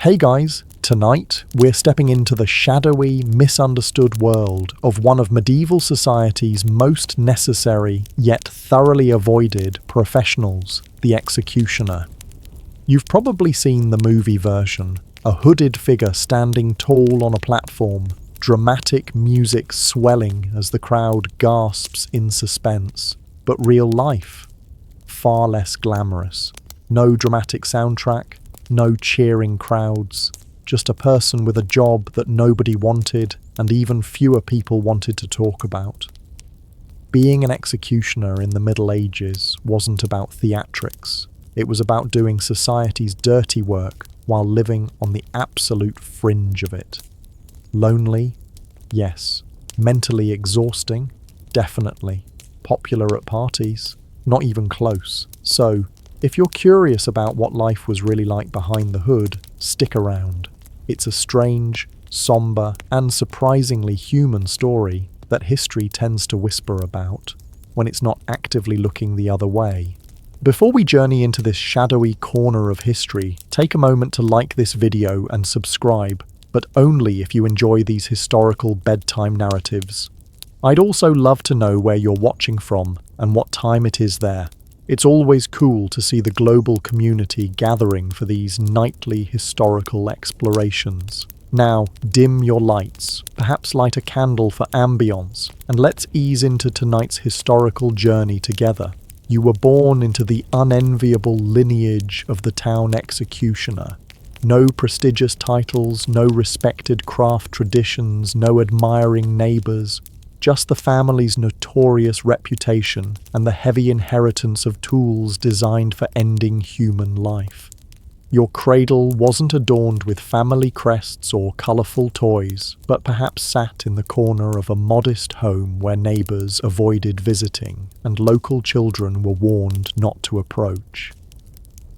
Hey guys, tonight we're stepping into the shadowy, misunderstood world of one of medieval society's most necessary yet thoroughly avoided professionals, the executioner. You've probably seen the movie version, a hooded figure standing tall on a platform, dramatic music swelling as the crowd gasps in suspense. But real life, far less glamorous. No dramatic soundtrack, no cheering crowds, just a person with a job that nobody wanted and even fewer people wanted to talk about. Being an executioner in the Middle Ages wasn't about theatrics. It was about doing society's dirty work while living on the absolute fringe of it. Lonely? Yes. Mentally exhausting? Definitely. Popular at parties? Not even close. So, if you're curious about what life was really like behind the hood, stick around. It's a strange, somber, and surprisingly human story that history tends to whisper about when it's not actively looking the other way. Before we journey into this shadowy corner of history, take a moment to like this video and subscribe, but only if you enjoy these historical bedtime narratives. I'd also love to know where you're watching from and what time it is there. It's always cool to see the global community gathering for these nightly historical explorations. Now, dim your lights, perhaps light a candle for ambience, and let's ease into tonight's historical journey together. You were born into the unenviable lineage of the town executioner. No prestigious titles, no respected craft traditions, no admiring neighbors. Just the family's notorious reputation and the heavy inheritance of tools designed for ending human life. Your cradle wasn't adorned with family crests or colourful toys, but perhaps sat in the corner of a modest home where neighbours avoided visiting and local children were warned not to approach.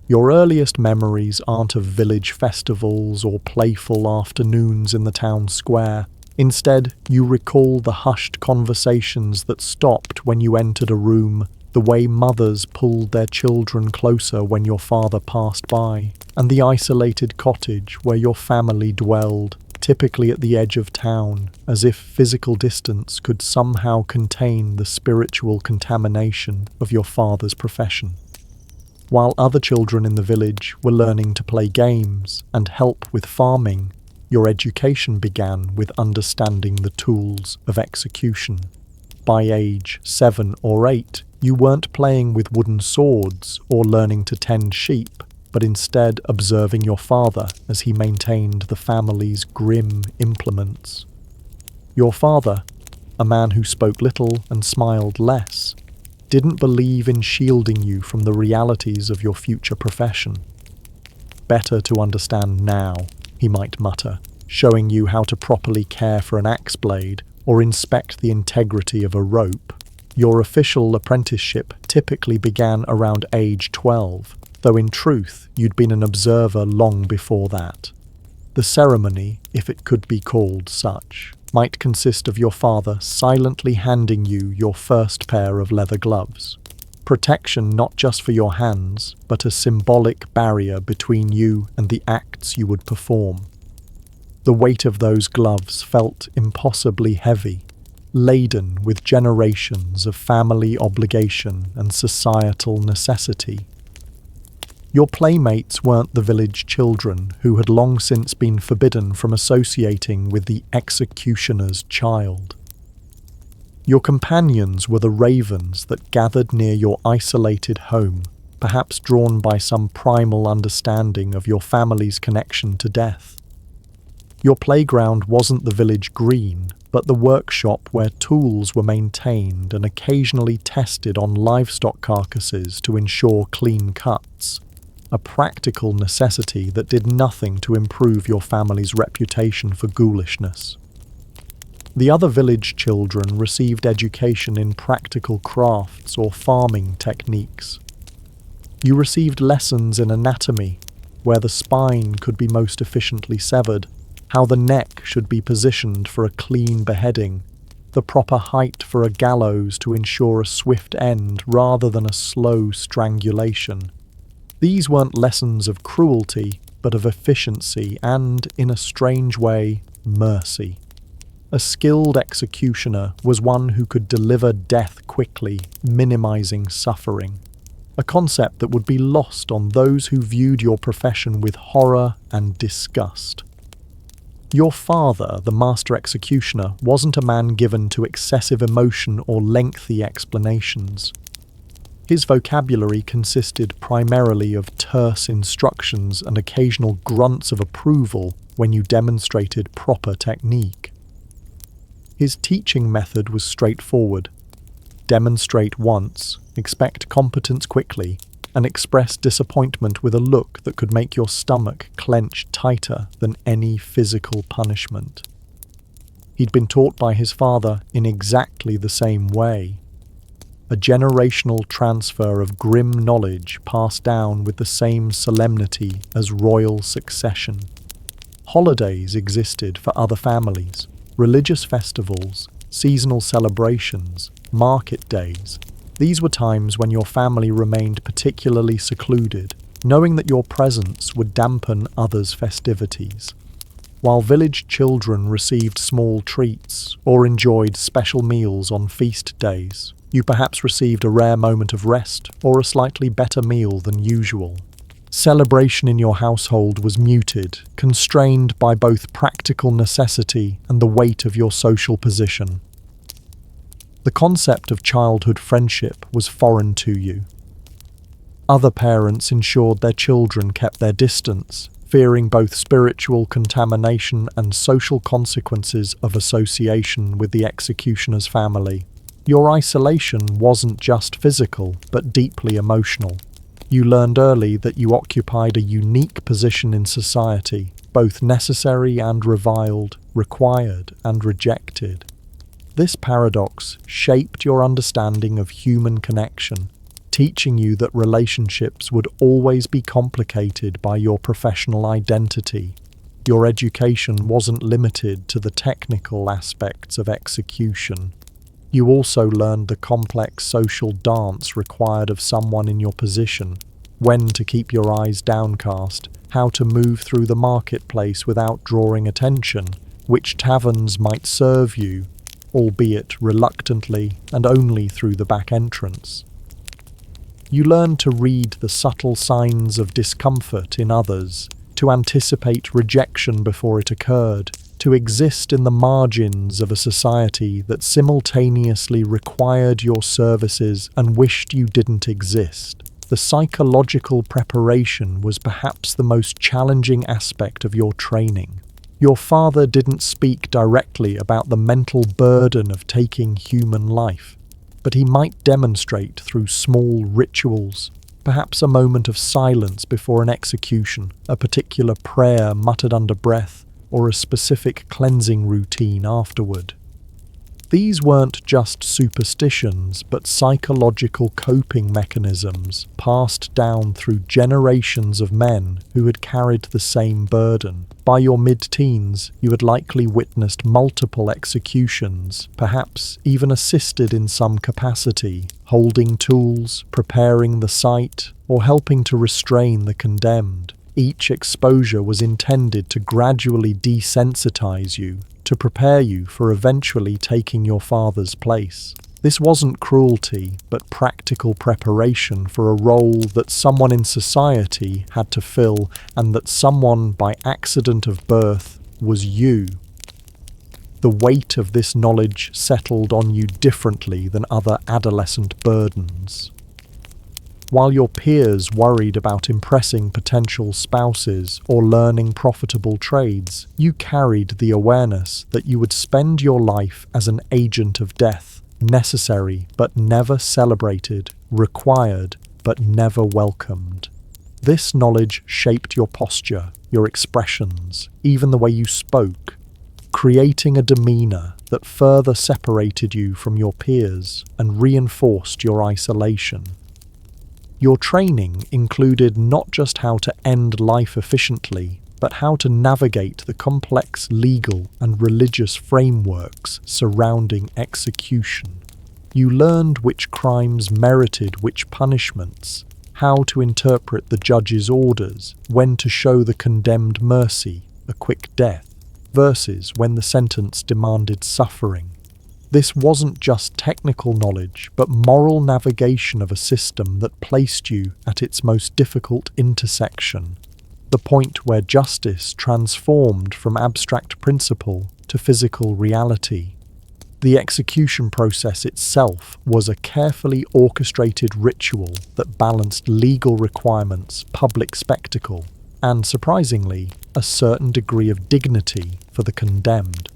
Your earliest memories aren't of village festivals or playful afternoons in the town square. Instead, you recall the hushed conversations that stopped when you entered a room, the way mothers pulled their children closer when your father passed by, and the isolated cottage where your family dwelled, typically at the edge of town, as if physical distance could somehow contain the spiritual contamination of your father's profession. While other children in the village were learning to play games and help with farming, your education began with understanding the tools of execution. By age 7 or 8, you weren't playing with wooden swords or learning to tend sheep, but instead observing your father as he maintained the family's grim implements. Your father, a man who spoke little and smiled less, didn't believe in shielding you from the realities of your future profession. Better to understand now, he might mutter, showing you how to properly care for an axe blade or inspect the integrity of a rope. Your official apprenticeship typically began around age 12, though in truth you'd been an observer long before that. The ceremony, if it could be called such, might consist of your father silently handing you your first pair of leather gloves. Protection not just for your hands, but a symbolic barrier between you and the acts you would perform. The weight of those gloves felt impossibly heavy, laden with generations of family obligation and societal necessity. Your playmates weren't the village children who had long since been forbidden from associating with the executioner's child. Your companions were the ravens that gathered near your isolated home, perhaps drawn by some primal understanding of your family's connection to death. Your playground wasn't the village green, but the workshop where tools were maintained and occasionally tested on livestock carcasses to ensure clean cuts, a practical necessity that did nothing to improve your family's reputation for ghoulishness. The other village children received education in practical crafts or farming techniques. You received lessons in anatomy, where the spine could be most efficiently severed, how the neck should be positioned for a clean beheading, the proper height for a gallows to ensure a swift end rather than a slow strangulation. These weren't lessons of cruelty, but of efficiency and, in a strange way, mercy. A skilled executioner was one who could deliver death quickly, minimizing suffering. A concept that would be lost on those who viewed your profession with horror and disgust. Your father, the master executioner, wasn't a man given to excessive emotion or lengthy explanations. His vocabulary consisted primarily of terse instructions and occasional grunts of approval when you demonstrated proper technique. His teaching method was straightforward. Demonstrate once, expect competence quickly, and express disappointment with a look that could make your stomach clench tighter than any physical punishment. He'd been taught by his father in exactly the same way. A generational transfer of grim knowledge passed down with the same solemnity as royal succession. Holidays existed for other families, religious festivals, seasonal celebrations, market days. These were times when your family remained particularly secluded, knowing that your presence would dampen others' festivities. While village children received small treats or enjoyed special meals on feast days, you perhaps received a rare moment of rest or a slightly better meal than usual. Celebration in your household was muted, constrained by both practical necessity and the weight of your social position. The concept of childhood friendship was foreign to you. Other parents ensured their children kept their distance, fearing both spiritual contamination and social consequences of association with the executioner's family. Your isolation wasn't just physical, but deeply emotional. You learned early that you occupied a unique position in society, both necessary and reviled, required and rejected. This paradox shaped your understanding of human connection, teaching you that relationships would always be complicated by your professional identity. Your education wasn't limited to the technical aspects of execution. You also learned the complex social dance required of someone in your position, when to keep your eyes downcast, how to move through the marketplace without drawing attention, which taverns might serve you, albeit reluctantly and only through the back entrance. You learned to read the subtle signs of discomfort in others, to anticipate rejection before it occurred, to exist in the margins of a society that simultaneously required your services and wished you didn't exist. The psychological preparation was perhaps the most challenging aspect of your training. Your father didn't speak directly about the mental burden of taking human life, but he might demonstrate through small rituals, perhaps a moment of silence before an execution, a particular prayer muttered under breath, or a specific cleansing routine afterward. These weren't just superstitions, but psychological coping mechanisms passed down through generations of men who had carried the same burden. By your mid-teens, you had likely witnessed multiple executions, perhaps even assisted in some capacity, holding tools, preparing the site, or helping to restrain the condemned. Each exposure was intended to gradually desensitize you, to prepare you for eventually taking your father's place. This wasn't cruelty, but practical preparation for a role that someone in society had to fill, and that someone by accident of birth was you. The weight of this knowledge settled on you differently than other adolescent burdens. While your peers worried about impressing potential spouses or learning profitable trades, you carried the awareness that you would spend your life as an agent of death, necessary but never celebrated, required but never welcomed. This knowledge shaped your posture, your expressions, even the way you spoke, creating a demeanor that further separated you from your peers and reinforced your isolation. Your training included not just how to end life efficiently, but how to navigate the complex legal and religious frameworks surrounding execution. You learned which crimes merited which punishments, how to interpret the judge's orders, when to show the condemned mercy, a quick death, versus when the sentence demanded suffering. This wasn't just technical knowledge, but moral navigation of a system that placed you at its most difficult intersection, the point where justice transformed from abstract principle to physical reality. The execution process itself was a carefully orchestrated ritual that balanced legal requirements, public spectacle, and, surprisingly, a certain degree of dignity for the condemned.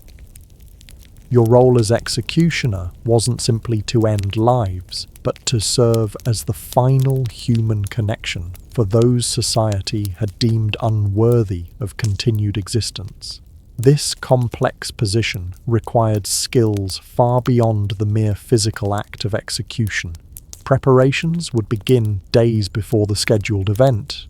Your role as executioner wasn't simply to end lives, but to serve as the final human connection for those society had deemed unworthy of continued existence. This complex position required skills far beyond the mere physical act of execution. Preparations would begin days before the scheduled event.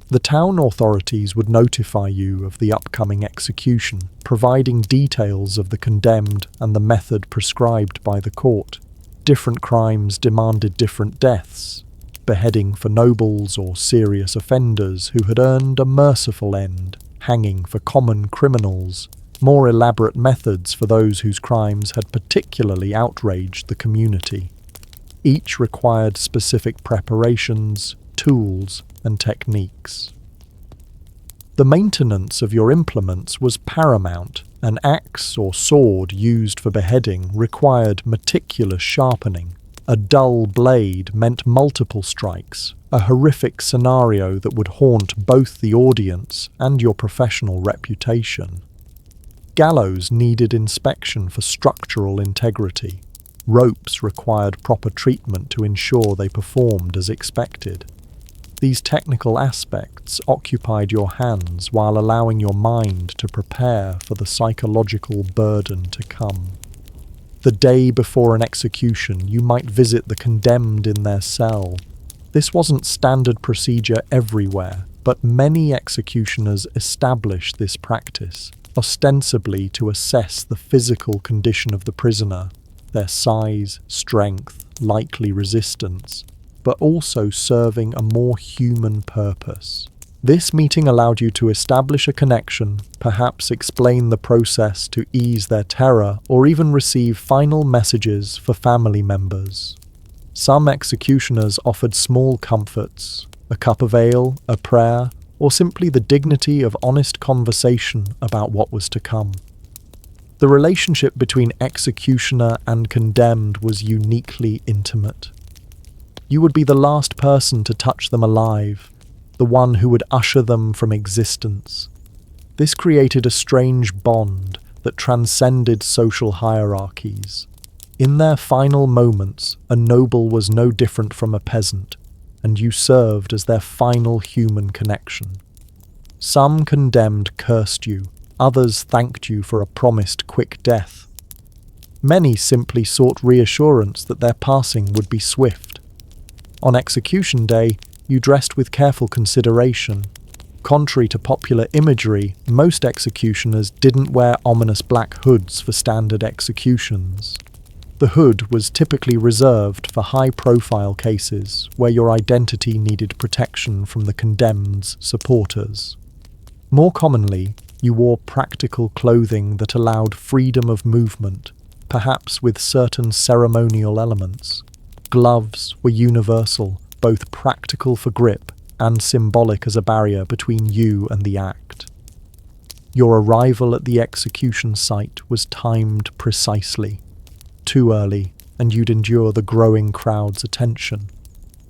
The town authorities would notify you of the upcoming execution, providing details of the condemned and the method prescribed by the court. Different crimes demanded different deaths: beheading for nobles or serious offenders who had earned a merciful end, hanging for common criminals, more elaborate methods for those whose crimes had particularly outraged the community. Each required specific preparations, tools, and techniques. The maintenance of your implements was paramount. An axe or sword used for beheading required meticulous sharpening. A dull blade meant multiple strikes, a horrific scenario that would haunt both the audience and your professional reputation. Gallows needed inspection for structural integrity. Ropes required proper treatment to ensure they performed as expected. These technical aspects occupied your hands while allowing your mind to prepare for the psychological burden to come. The day before an execution, you might visit the condemned in their cell. This wasn't standard procedure everywhere, but many executioners established this practice, ostensibly to assess the physical condition of the prisoner, their size, strength, likely resistance, but also serving a more human purpose. This meeting allowed you to establish a connection, perhaps explain the process to ease their terror, or even receive final messages for family members. Some executioners offered small comforts: a cup of ale, a prayer, or simply the dignity of honest conversation about what was to come. The relationship between executioner and condemned was uniquely intimate. You would be the last person to touch them alive, the one who would usher them from existence. This created a strange bond that transcended social hierarchies. In their final moments, a noble was no different from a peasant, and you served as their final human connection. Some condemned cursed you, others thanked you for a promised quick death. Many simply sought reassurance that their passing would be swift. On execution day, you dressed with careful consideration. Contrary to popular imagery, most executioners didn't wear ominous black hoods for standard executions. The hood was typically reserved for high-profile cases where your identity needed protection from the condemned's supporters. More commonly, you wore practical clothing that allowed freedom of movement, perhaps with certain ceremonial elements. Gloves were universal, both practical for grip and symbolic as a barrier between you and the act. Your arrival at the execution site was timed precisely. Too early, and you'd endure the growing crowd's attention.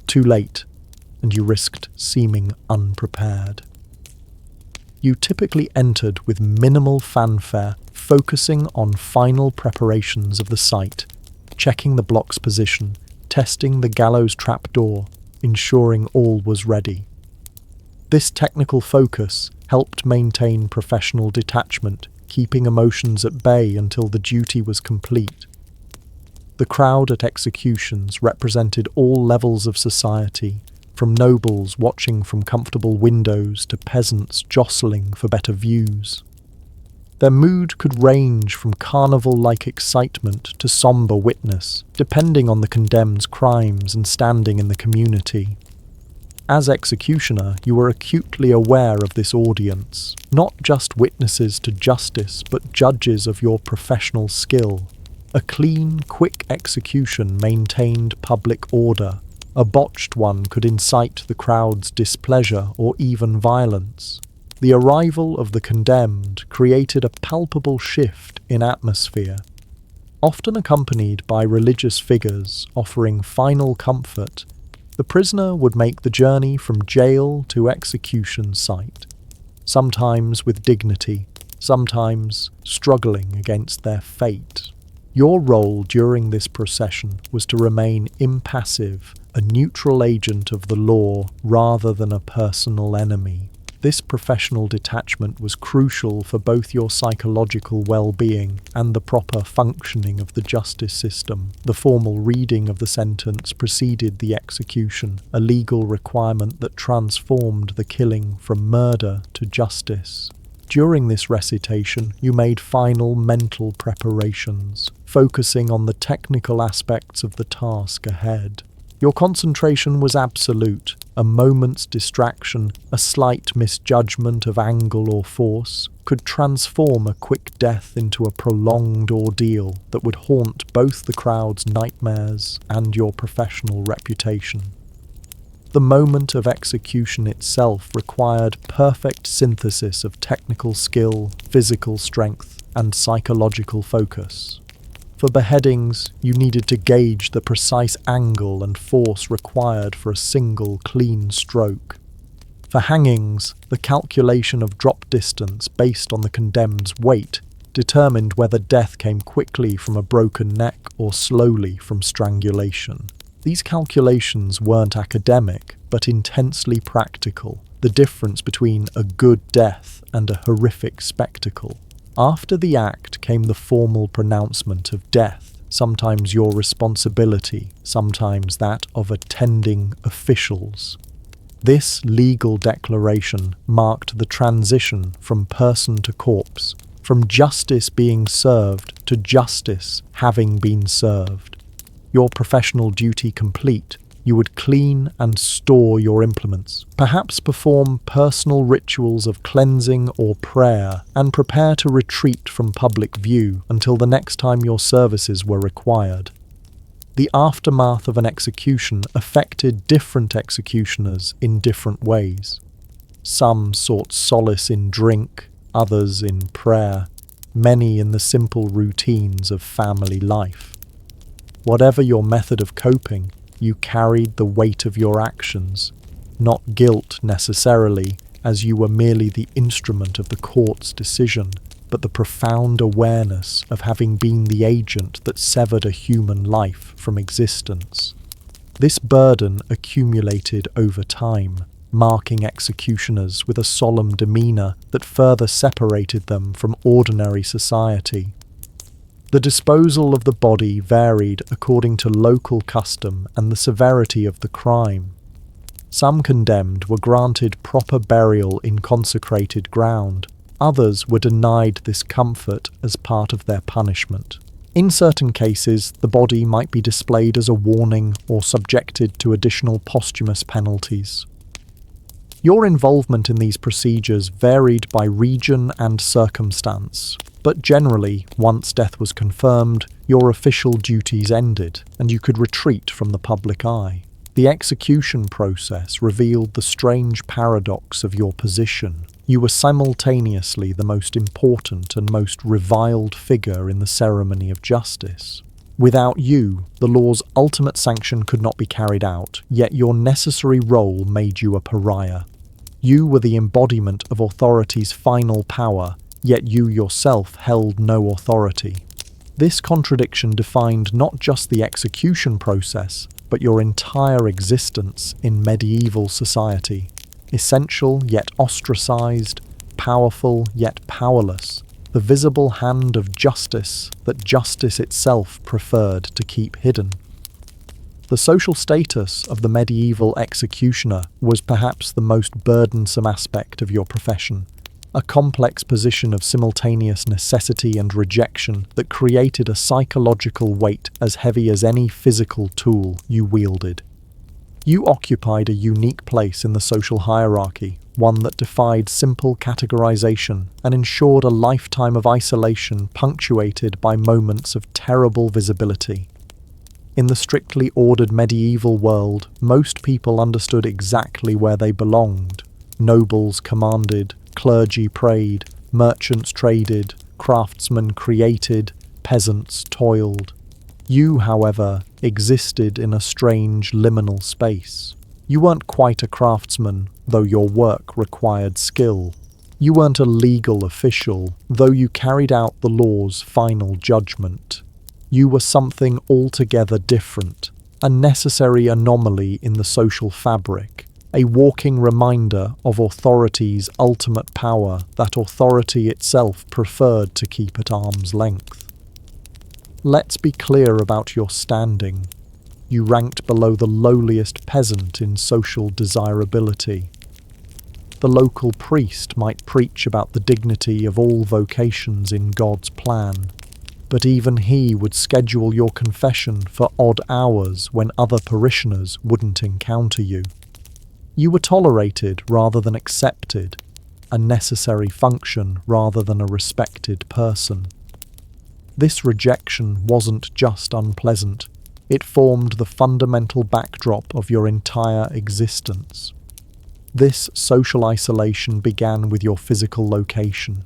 Too late, and you risked seeming unprepared. You typically entered with minimal fanfare, focusing on final preparations of the site, checking the block's position, testing the gallows trapdoor, ensuring all was ready. This technical focus helped maintain professional detachment, keeping emotions at bay until the duty was complete. The crowd at executions represented all levels of society, from nobles watching from comfortable windows to peasants jostling for better views. Their mood could range from carnival-like excitement to somber witness, depending on the condemned's crimes and standing in the community. As executioner, you were acutely aware of this audience, not just witnesses to justice, but judges of your professional skill. A clean, quick execution maintained public order. A botched one could incite the crowd's displeasure or even violence. The arrival of the condemned created a palpable shift in atmosphere. Often accompanied by religious figures offering final comfort, the prisoner would make the journey from jail to execution site, sometimes with dignity, sometimes struggling against their fate. Your role during this procession was to remain impassive, a neutral agent of the law rather than a personal enemy. This professional detachment was crucial for both your psychological well-being and the proper functioning of the justice system. The formal reading of the sentence preceded the execution, a legal requirement that transformed the killing from murder to justice. During this recitation, you made final mental preparations, focusing on the technical aspects of the task ahead. Your concentration was absolute. A moment's distraction, a slight misjudgment of angle or force, could transform a quick death into a prolonged ordeal that would haunt both the crowd's nightmares and your professional reputation. The moment of execution itself required perfect synthesis of technical skill, physical strength, and psychological focus. For beheadings, you needed to gauge the precise angle and force required for a single clean stroke. For hangings, the calculation of drop distance based on the condemned's weight determined whether death came quickly from a broken neck or slowly from strangulation. These calculations weren't academic, but intensely practical, the difference between a good death and a horrific spectacle. After the act came the formal pronouncement of death, sometimes your responsibility, sometimes that of attending officials. This legal declaration marked the transition from person to corpse, from justice being served to justice having been served. Your professional duty complete, you would clean and store your implements, perhaps perform personal rituals of cleansing or prayer, and prepare to retreat from public view until the next time your services were required. The aftermath of an execution affected different executioners in different ways. Some sought solace in drink, others in prayer, many in the simple routines of family life. Whatever your method of coping, you carried the weight of your actions, not guilt necessarily, as you were merely the instrument of the court's decision, but the profound awareness of having been the agent that severed a human life from existence. This burden accumulated over time, marking executioners with a solemn demeanour that further separated them from ordinary society. The disposal of the body varied according to local custom and the severity of the crime. Some condemned were granted proper burial in consecrated ground. Others were denied this comfort as part of their punishment. In certain cases, the body might be displayed as a warning or subjected to additional posthumous penalties. Your involvement in these procedures varied by region and circumstance, but generally, once death was confirmed, your official duties ended, and you could retreat from the public eye. The execution process revealed the strange paradox of your position. You were simultaneously the most important and most reviled figure in the ceremony of justice. Without you, the law's ultimate sanction could not be carried out, yet your necessary role made you a pariah. You were the embodiment of authority's final power, yet you yourself held no authority. This contradiction defined not just the execution process, but your entire existence in medieval society. Essential yet ostracized, powerful yet powerless, the visible hand of justice that justice itself preferred to keep hidden. The social status of the medieval executioner was perhaps the most burdensome aspect of your profession, a complex position of simultaneous necessity and rejection that created a psychological weight as heavy as any physical tool you wielded. You occupied a unique place in the social hierarchy, one that defied simple categorization and ensured a lifetime of isolation punctuated by moments of terrible visibility. In the strictly ordered medieval world, most people understood exactly where they belonged. Nobles commanded, clergy prayed, merchants traded, craftsmen created, peasants toiled. You, however, existed in a strange liminal space. You weren't quite a craftsman, though your work required skill. You weren't a legal official, though you carried out the law's final judgment. You were something altogether different, a necessary anomaly in the social fabric, a walking reminder of authority's ultimate power that authority itself preferred to keep at arm's length. Let's be clear about your standing. You ranked below the lowliest peasant in social desirability. The local priest might preach about the dignity of all vocations in God's plan, but even he would schedule your confession for odd hours when other parishioners wouldn't encounter you. You were tolerated rather than accepted, a necessary function rather than a respected person. This rejection wasn't just unpleasant, it formed the fundamental backdrop of your entire existence. This social isolation began with your physical location.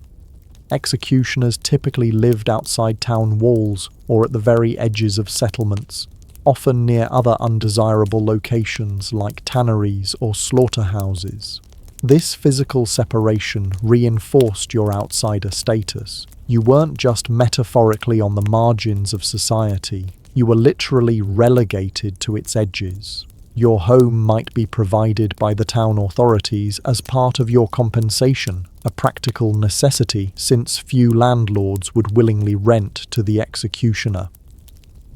Executioners typically lived outside town walls or at the very edges of settlements, often near other undesirable locations like tanneries or slaughterhouses. This physical separation reinforced your outsider status. You weren't just metaphorically on the margins of society, you were literally relegated to its edges. Your home might be provided by the town authorities as part of your compensation, a practical necessity since few landlords would willingly rent to the executioner.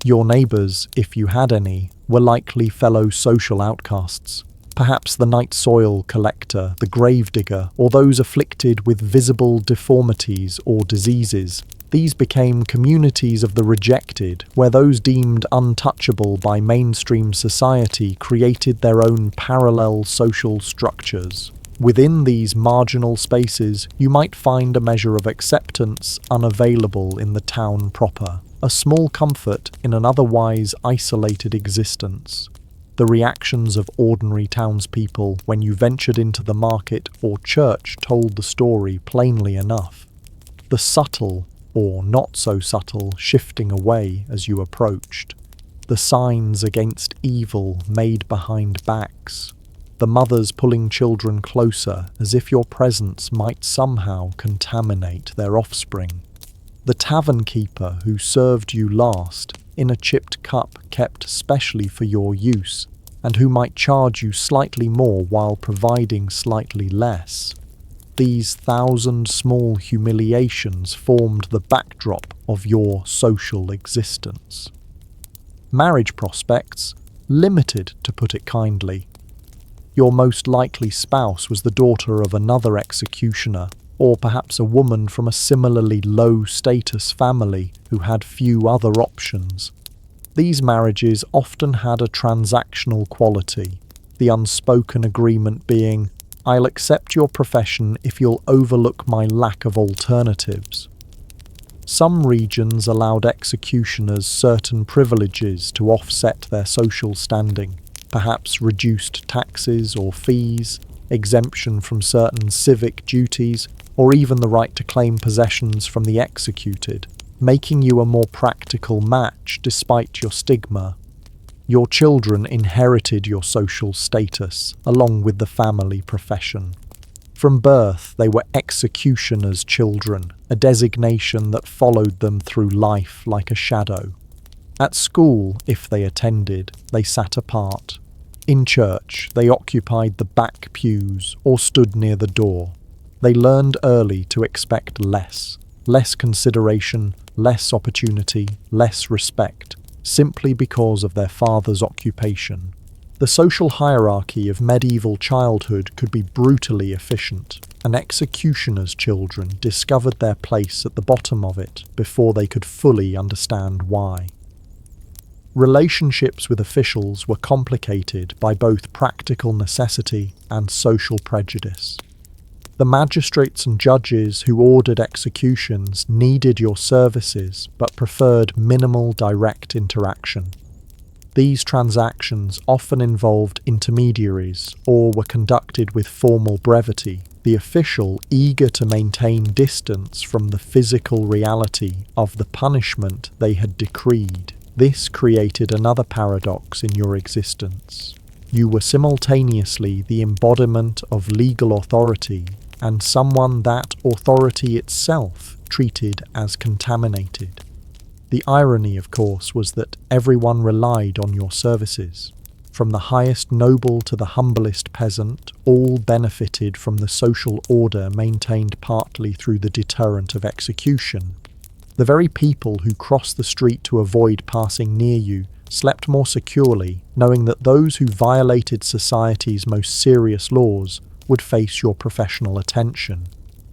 Your neighbours, if you had any, were likely fellow social outcasts. Perhaps the night soil collector, the gravedigger, or those afflicted with visible deformities or diseases. These became communities of the rejected, where those deemed untouchable by mainstream society created their own parallel social structures. Within these marginal spaces, you might find a measure of acceptance unavailable in the town proper, a small comfort in an otherwise isolated existence. The reactions of ordinary townspeople when you ventured into the market or church told the story plainly enough. The subtle, or not so subtle, shifting away as you approached. The signs against evil made behind backs. The mothers pulling children closer as if your presence might somehow contaminate their offspring. The tavern keeper who served you last in a chipped cup kept specially for your use, and who might charge you slightly more while providing slightly less. These 1,000 small humiliations formed the backdrop of your social existence. Marriage prospects, limited to put it kindly. Your most likely spouse was the daughter of another executioner, or perhaps a woman from a similarly low-status family who had few other options. These marriages often had a transactional quality, the unspoken agreement being, "I'll accept your profession if you'll overlook my lack of alternatives." Some regions allowed executioners certain privileges to offset their social standing, perhaps reduced taxes or fees, exemption from certain civic duties, or even the right to claim possessions from the executed, making you a more practical match despite your stigma. Your children inherited your social status, along with the family profession. From birth, they were executioners' children, a designation that followed them through life like a shadow. At school, if they attended, they sat apart. In church, they occupied the back pews or stood near the door. They learned early to expect less consideration, less opportunity, less respect, simply because of their father's occupation. The social hierarchy of medieval childhood could be brutally efficient. An executioner's children discovered their place at the bottom of it before they could fully understand why. Relationships with officials were complicated by both practical necessity and social prejudice. The magistrates and judges who ordered executions needed your services but preferred minimal direct interaction. These transactions often involved intermediaries or were conducted with formal brevity, the official eager to maintain distance from the physical reality of the punishment they had decreed. This created another paradox in your existence. You were simultaneously the embodiment of legal authority and someone that authority itself treated as contaminated. The irony, of course, was that everyone relied on your services. From the highest noble to the humblest peasant, all benefited from the social order maintained partly through the deterrent of execution. The very people who crossed the street to avoid passing near you slept more securely, knowing that those who violated society's most serious laws would face your professional attention.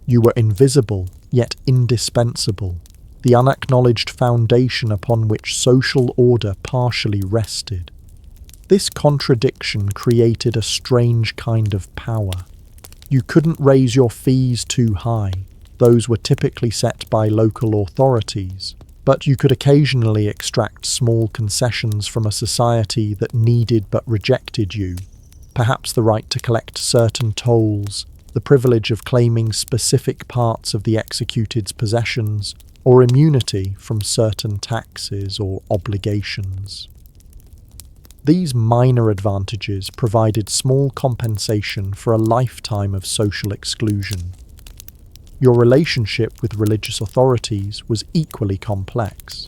You were invisible, yet indispensable, the unacknowledged foundation upon which social order partially rested. This contradiction created a strange kind of power. You couldn't raise your fees too high. Those were typically set by local authorities, but you could occasionally extract small concessions from a society that needed but rejected you. Perhaps the right to collect certain tolls, the privilege of claiming specific parts of the executed's possessions, or immunity from certain taxes or obligations. These minor advantages provided small compensation for a lifetime of social exclusion. Your relationship with religious authorities was equally complex.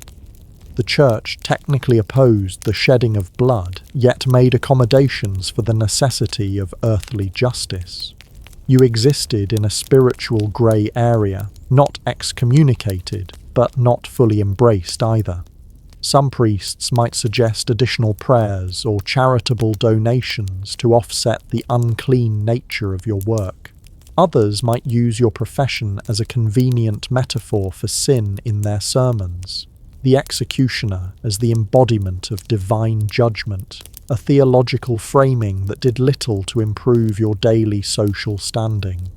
The church technically opposed the shedding of blood, yet made accommodations for the necessity of earthly justice. You existed in a spiritual grey area, not excommunicated, but not fully embraced either. Some priests might suggest additional prayers or charitable donations to offset the unclean nature of your work. Others might use your profession as a convenient metaphor for sin in their sermons. The executioner as the embodiment of divine judgment, a theological framing that did little to improve your daily social standing.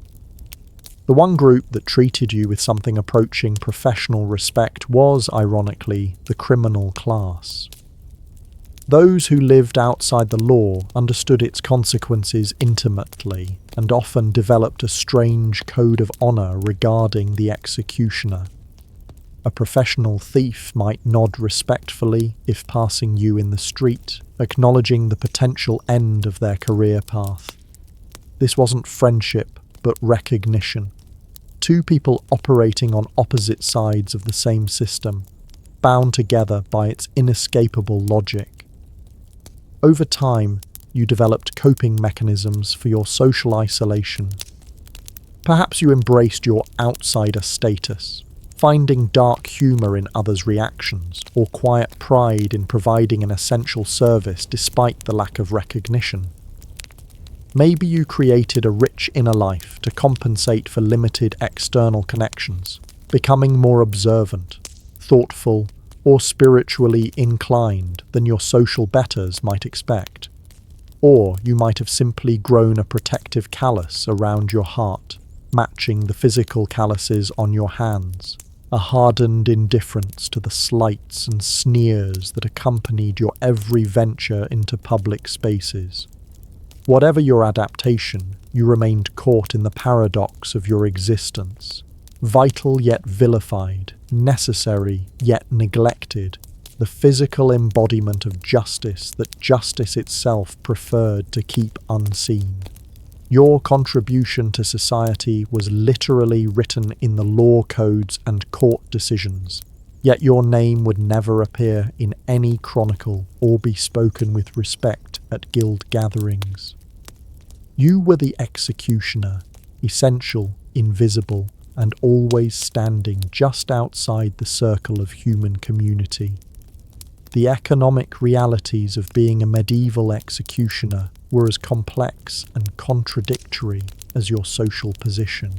The one group that treated you with something approaching professional respect was, ironically, the criminal class. Those who lived outside the law understood its consequences intimately and often developed a strange code of honor regarding the executioner. A professional thief might nod respectfully if passing you in the street, acknowledging the potential end of their career path. This wasn't friendship, but recognition. Two people operating on opposite sides of the same system, bound together by its inescapable logic. Over time, you developed coping mechanisms for your social isolation. Perhaps you embraced your outsider status, finding dark humour in others' reactions, or quiet pride in providing an essential service despite the lack of recognition. Maybe you created a rich inner life to compensate for limited external connections, becoming more observant, thoughtful, or spiritually inclined than your social betters might expect. Or you might have simply grown a protective callus around your heart, matching the physical calluses on your hands, a hardened indifference to the slights and sneers that accompanied your every venture into public spaces. Whatever your adaptation, you remained caught in the paradox of your existence, vital yet vilified, necessary yet neglected, the physical embodiment of justice that justice itself preferred to keep unseen. Your contribution to society was literally written in the law codes and court decisions, yet your name would never appear in any chronicle or be spoken with respect at guild gatherings. You were the executioner, essential, invisible, and always standing just outside the circle of human community. The economic realities of being a medieval executioner were as complex and contradictory as your social position.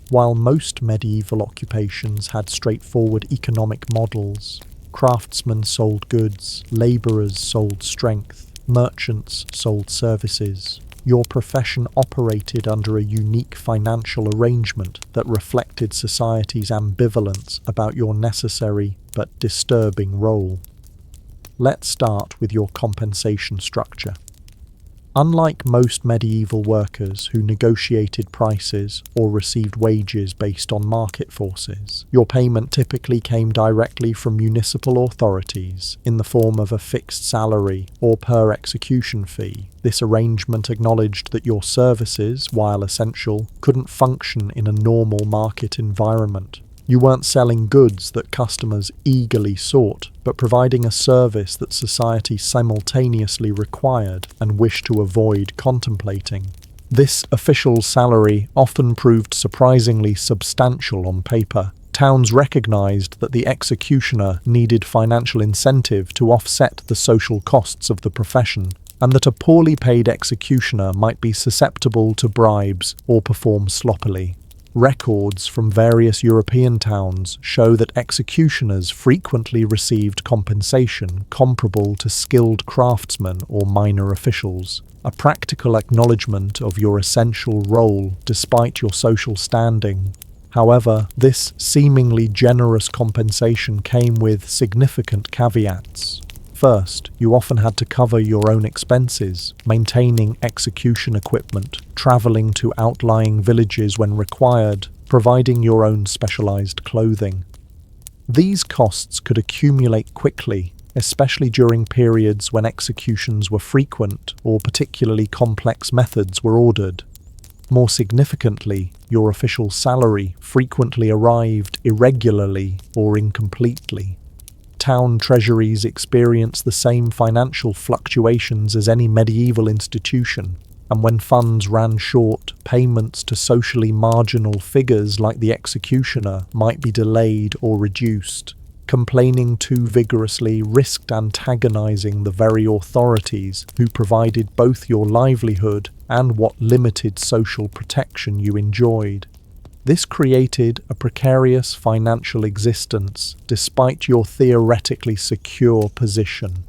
While most medieval occupations had straightforward economic models, Craftsmen sold goods, labourers sold strength, merchants sold services. Your profession operated under a unique financial arrangement that reflected society's ambivalence about your necessary but disturbing role. Let's start with your compensation structure. Unlike most medieval workers who negotiated prices or received wages based on market forces, your payment typically came directly from municipal authorities in the form of a fixed salary or per execution fee. This arrangement acknowledged that your services, while essential, couldn't function in a normal market environment. You weren't selling goods that customers eagerly sought, but providing a service that society simultaneously required and wished to avoid contemplating. This official salary often proved surprisingly substantial on paper. Towns recognized that the executioner needed financial incentive to offset the social costs of the profession, and that a poorly paid executioner might be susceptible to bribes or perform sloppily. Records from various European towns show that executioners frequently received compensation comparable to skilled craftsmen or minor officials, a practical acknowledgement of your essential role despite your social standing. However, this seemingly generous compensation came with significant caveats. First, you often had to cover your own expenses, maintaining execution equipment, travelling to outlying villages when required, providing your own specialised clothing. These costs could accumulate quickly, especially during periods when executions were frequent or particularly complex methods were ordered. More significantly, your official salary frequently arrived irregularly or incompletely. Town treasuries experienced the same financial fluctuations as any medieval institution, and when funds ran short, payments to socially marginal figures like the executioner might be delayed or reduced. Complaining too vigorously risked antagonizing the very authorities who provided both your livelihood and what limited social protection you enjoyed. This created a precarious financial existence despite your theoretically secure position.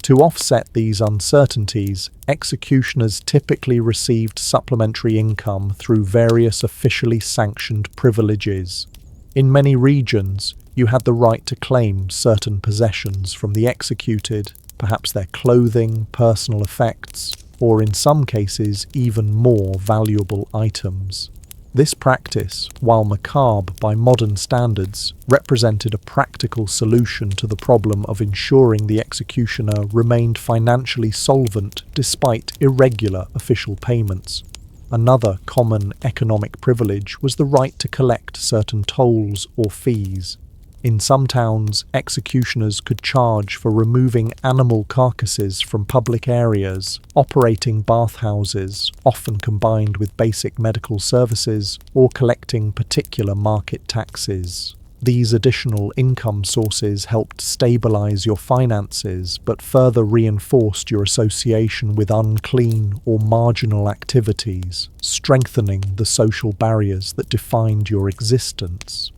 To offset these uncertainties, executioners typically received supplementary income through various officially sanctioned privileges. In many regions, you had the right to claim certain possessions from the executed, perhaps their clothing, personal effects, or in some cases even more valuable items. This practice, while macabre by modern standards, represented a practical solution to the problem of ensuring the executioner remained financially solvent despite irregular official payments. Another common economic privilege was the right to collect certain tolls or fees. In some towns, executioners could charge for removing animal carcasses from public areas, operating bathhouses, often combined with basic medical services, or collecting particular market taxes. These additional income sources helped stabilize your finances, but further reinforced your association with unclean or marginal activities, strengthening the social barriers that defined your existence.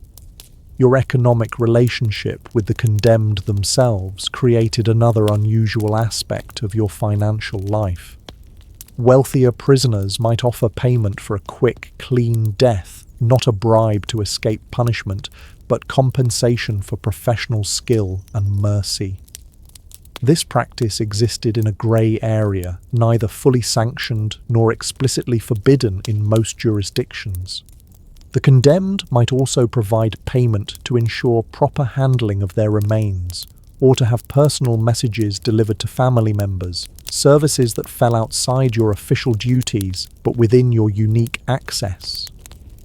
Your economic relationship with the condemned themselves created another unusual aspect of your financial life. Wealthier prisoners might offer payment for a quick, clean death, not a bribe to escape punishment, but compensation for professional skill and mercy. This practice existed in a grey area, neither fully sanctioned nor explicitly forbidden in most jurisdictions. The condemned might also provide payment to ensure proper handling of their remains, or to have personal messages delivered to family members, services that fell outside your official duties but within your unique access.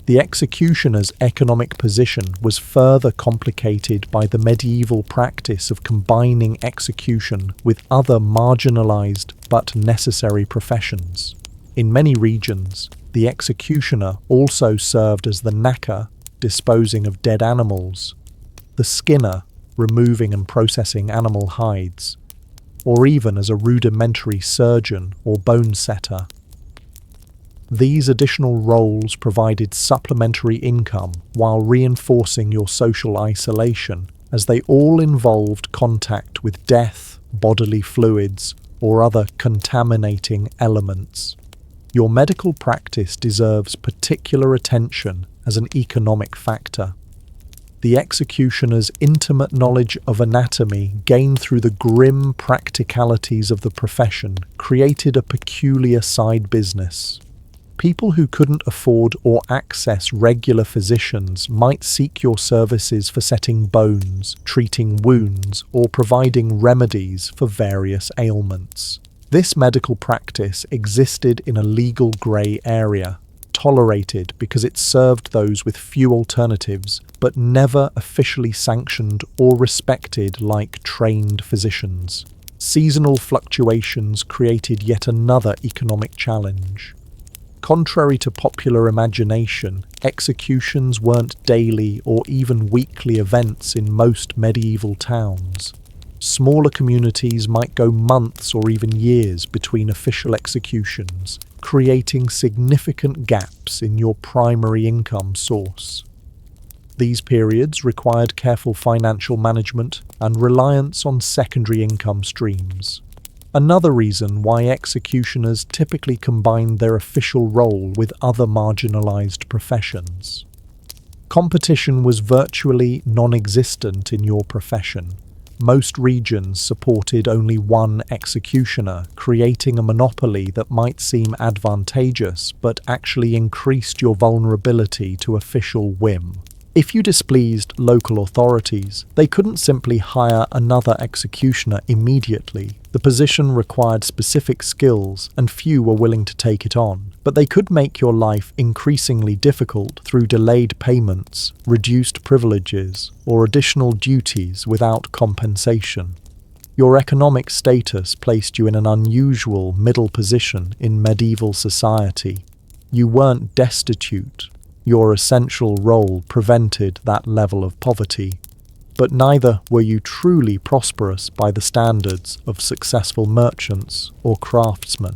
The executioner's economic position was further complicated by the medieval practice of combining execution with other marginalized but necessary professions. In many regions, the executioner also served as the knacker, disposing of dead animals, the skinner, removing and processing animal hides, or even as a rudimentary surgeon or bone setter. These additional roles provided supplementary income while reinforcing your social isolation, as they all involved contact with death, bodily fluids, or other contaminating elements. Your medical practice deserves particular attention as an economic factor. The executioner's intimate knowledge of anatomy, gained through the grim practicalities of the profession, created a peculiar side business. People who couldn't afford or access regular physicians might seek your services for setting bones, treating wounds, or providing remedies for various ailments. This medical practice existed in a legal grey area, tolerated because it served those with few alternatives, but never officially sanctioned or respected like trained physicians. Seasonal fluctuations created yet another economic challenge. Contrary to popular imagination, executions weren't daily or even weekly events in most medieval towns. Smaller communities might go months or even years between official executions, creating significant gaps in your primary income source. These periods required careful financial management and reliance on secondary income streams. Another reason why executioners typically combined their official role with other marginalized professions. Competition was virtually non-existent in your profession. Most regions supported only one executioner, creating a monopoly that might seem advantageous but actually increased your vulnerability to official whim. If you displeased local authorities, they couldn't simply hire another executioner immediately. The position required specific skills, and few were willing to take it on. But they could make your life increasingly difficult through delayed payments, reduced privileges, or additional duties without compensation. Your economic status placed you in an unusual middle position in medieval society. You weren't destitute. Your essential role prevented that level of poverty, but neither were you truly prosperous by the standards of successful merchants or craftsmen.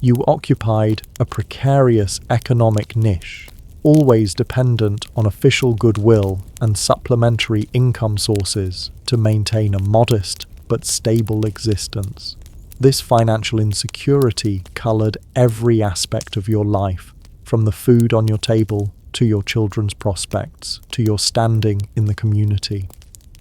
You occupied a precarious economic niche, always dependent on official goodwill and supplementary income sources to maintain a modest but stable existence. This financial insecurity colored every aspect of your life, from the food on your table, to your children's prospects, to your standing in the community.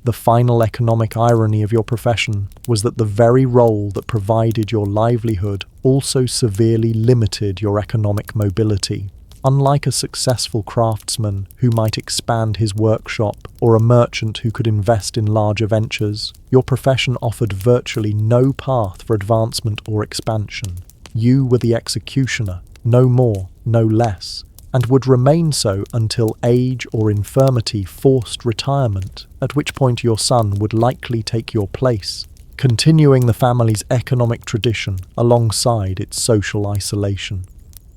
The final economic irony of your profession was that the very role that provided your livelihood also severely limited your economic mobility. Unlike a successful craftsman who might expand his workshop or a merchant who could invest in larger ventures, your profession offered virtually no path for advancement or expansion. You were the executioner, no more, no less, and would remain so until age or infirmity forced retirement, at which point your son would likely take your place, continuing the family's economic tradition alongside its social isolation.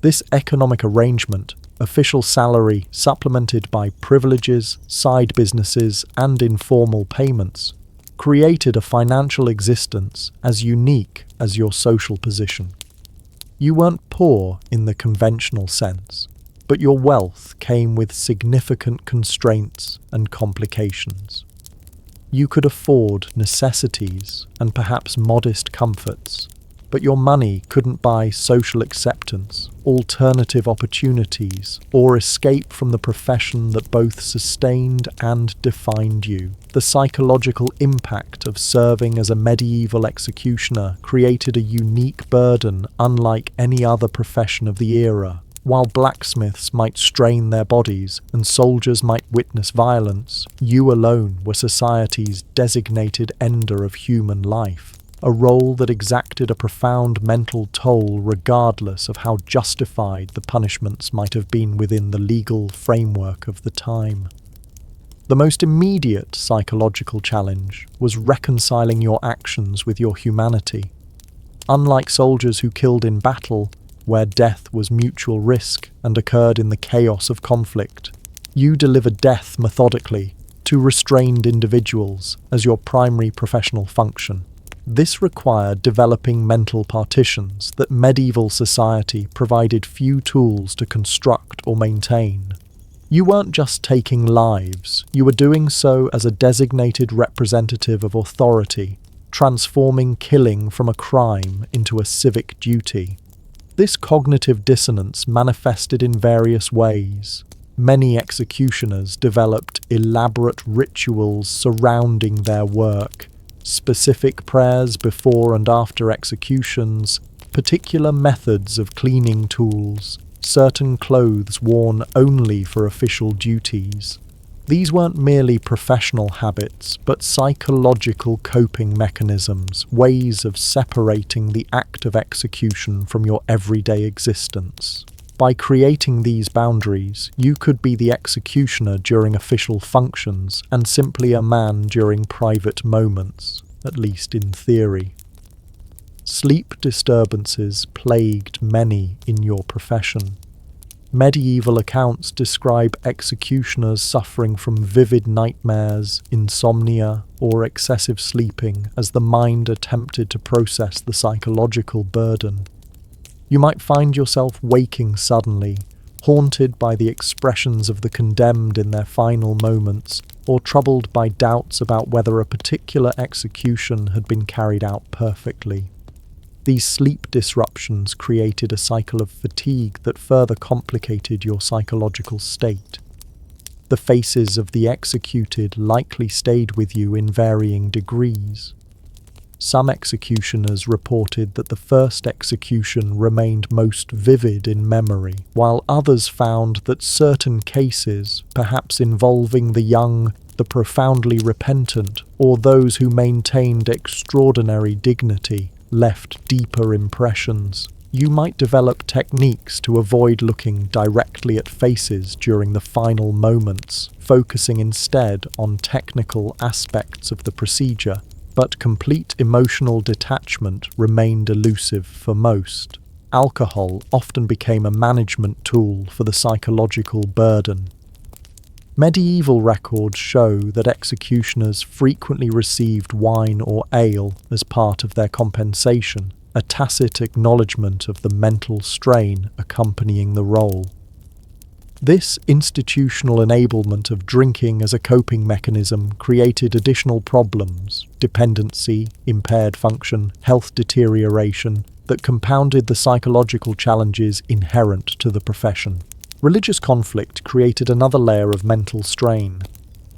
This economic arrangement, official salary supplemented by privileges, side businesses, and informal payments, created a financial existence as unique as your social position. You weren't poor in the conventional sense, but your wealth came with significant constraints and complications. You could afford necessities and perhaps modest comforts, but your money couldn't buy social acceptance, alternative opportunities, or escape from the profession that both sustained and defined you. The psychological impact of serving as a medieval executioner created a unique burden unlike any other profession of the era. While blacksmiths might strain their bodies and soldiers might witness violence, you alone were society's designated ender of human life, a role that exacted a profound mental toll regardless of how justified the punishments might have been within the legal framework of the time. The most immediate psychological challenge was reconciling your actions with your humanity. Unlike soldiers who killed in battle, where death was mutual risk and occurred in the chaos of conflict, you delivered death methodically to restrained individuals as your primary professional function. This required developing mental partitions that medieval society provided few tools to construct or maintain. You weren't just taking lives, you were doing so as a designated representative of authority, transforming killing from a crime into a civic duty. This cognitive dissonance manifested in various ways. Many executioners developed elaborate rituals surrounding their work, specific prayers before and after executions, particular methods of cleaning tools, certain clothes worn only for official duties. These weren't merely professional habits, but psychological coping mechanisms, ways of separating the act of execution from your everyday existence. By creating these boundaries, you could be the executioner during official functions and simply a man during private moments, at least in theory. Sleep disturbances plagued many in your profession. Medieval accounts describe executioners suffering from vivid nightmares, insomnia, or excessive sleeping as the mind attempted to process the psychological burden. You might find yourself waking suddenly, haunted by the expressions of the condemned in their final moments, or troubled by doubts about whether a particular execution had been carried out perfectly. These sleep disruptions created a cycle of fatigue that further complicated your psychological state. The faces of the executed likely stayed with you in varying degrees. Some executioners reported that the first execution remained most vivid in memory, while others found that certain cases, perhaps involving the young, the profoundly repentant, or those who maintained extraordinary dignity, left deeper impressions. You might develop techniques to avoid looking directly at faces during the final moments, focusing instead on technical aspects of the procedure, but complete emotional detachment remained elusive for most. Alcohol often became a management tool for the psychological burden. Medieval records show that executioners frequently received wine or ale as part of their compensation, a tacit acknowledgement of the mental strain accompanying the role. This institutional enablement of drinking as a coping mechanism created additional problems, dependency, impaired function, health deterioration, that compounded the psychological challenges inherent to the profession. Religious conflict created another layer of mental strain.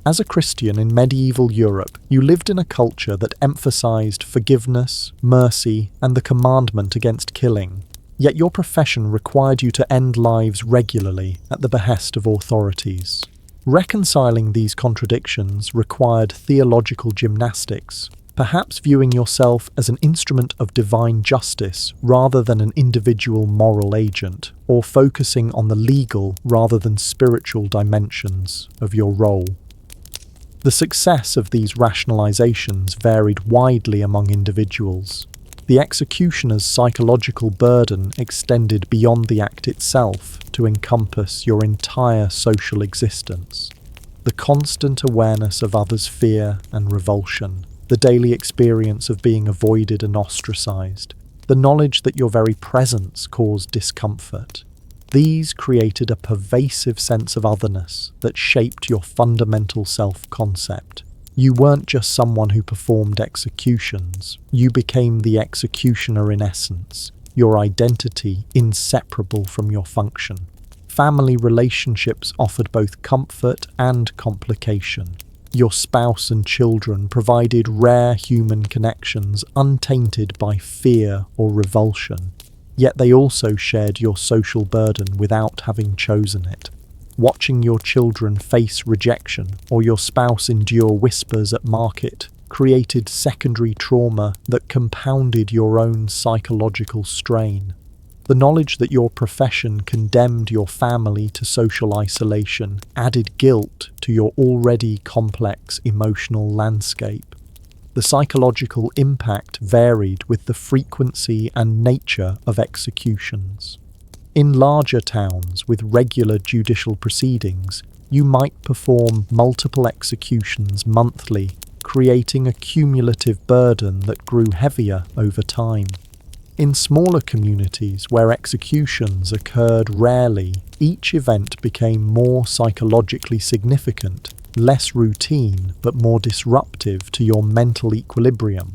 As a Christian in medieval Europe, you lived in a culture that emphasized forgiveness, mercy, and the commandment against killing. Yet your profession required you to end lives regularly at the behest of authorities. Reconciling these contradictions required theological gymnastics, perhaps viewing yourself as an instrument of divine justice rather than an individual moral agent, or focusing on the legal rather than spiritual dimensions of your role. The success of these rationalizations varied widely among individuals. The executioner's psychological burden extended beyond the act itself to encompass your entire social existence. The constant awareness of others' fear and revulsion, the daily experience of being avoided and ostracized, the knowledge that your very presence caused discomfort. These created a pervasive sense of otherness that shaped your fundamental self-concept. You weren't just someone who performed executions, you became the executioner in essence, your identity inseparable from your function. Family relationships offered both comfort and complication. Your spouse and children provided rare human connections untainted by fear or revulsion, yet they also shared your social burden without having chosen it. Watching your children face rejection or your spouse endure whispers at market created secondary trauma that compounded your own psychological strain. The knowledge that your profession condemned your family to social isolation added guilt to your already complex emotional landscape. The psychological impact varied with the frequency and nature of executions. In larger towns with regular judicial proceedings, you might perform multiple executions monthly, creating a cumulative burden that grew heavier over time. In smaller communities where executions occurred rarely, each event became more psychologically significant, less routine but more disruptive to your mental equilibrium.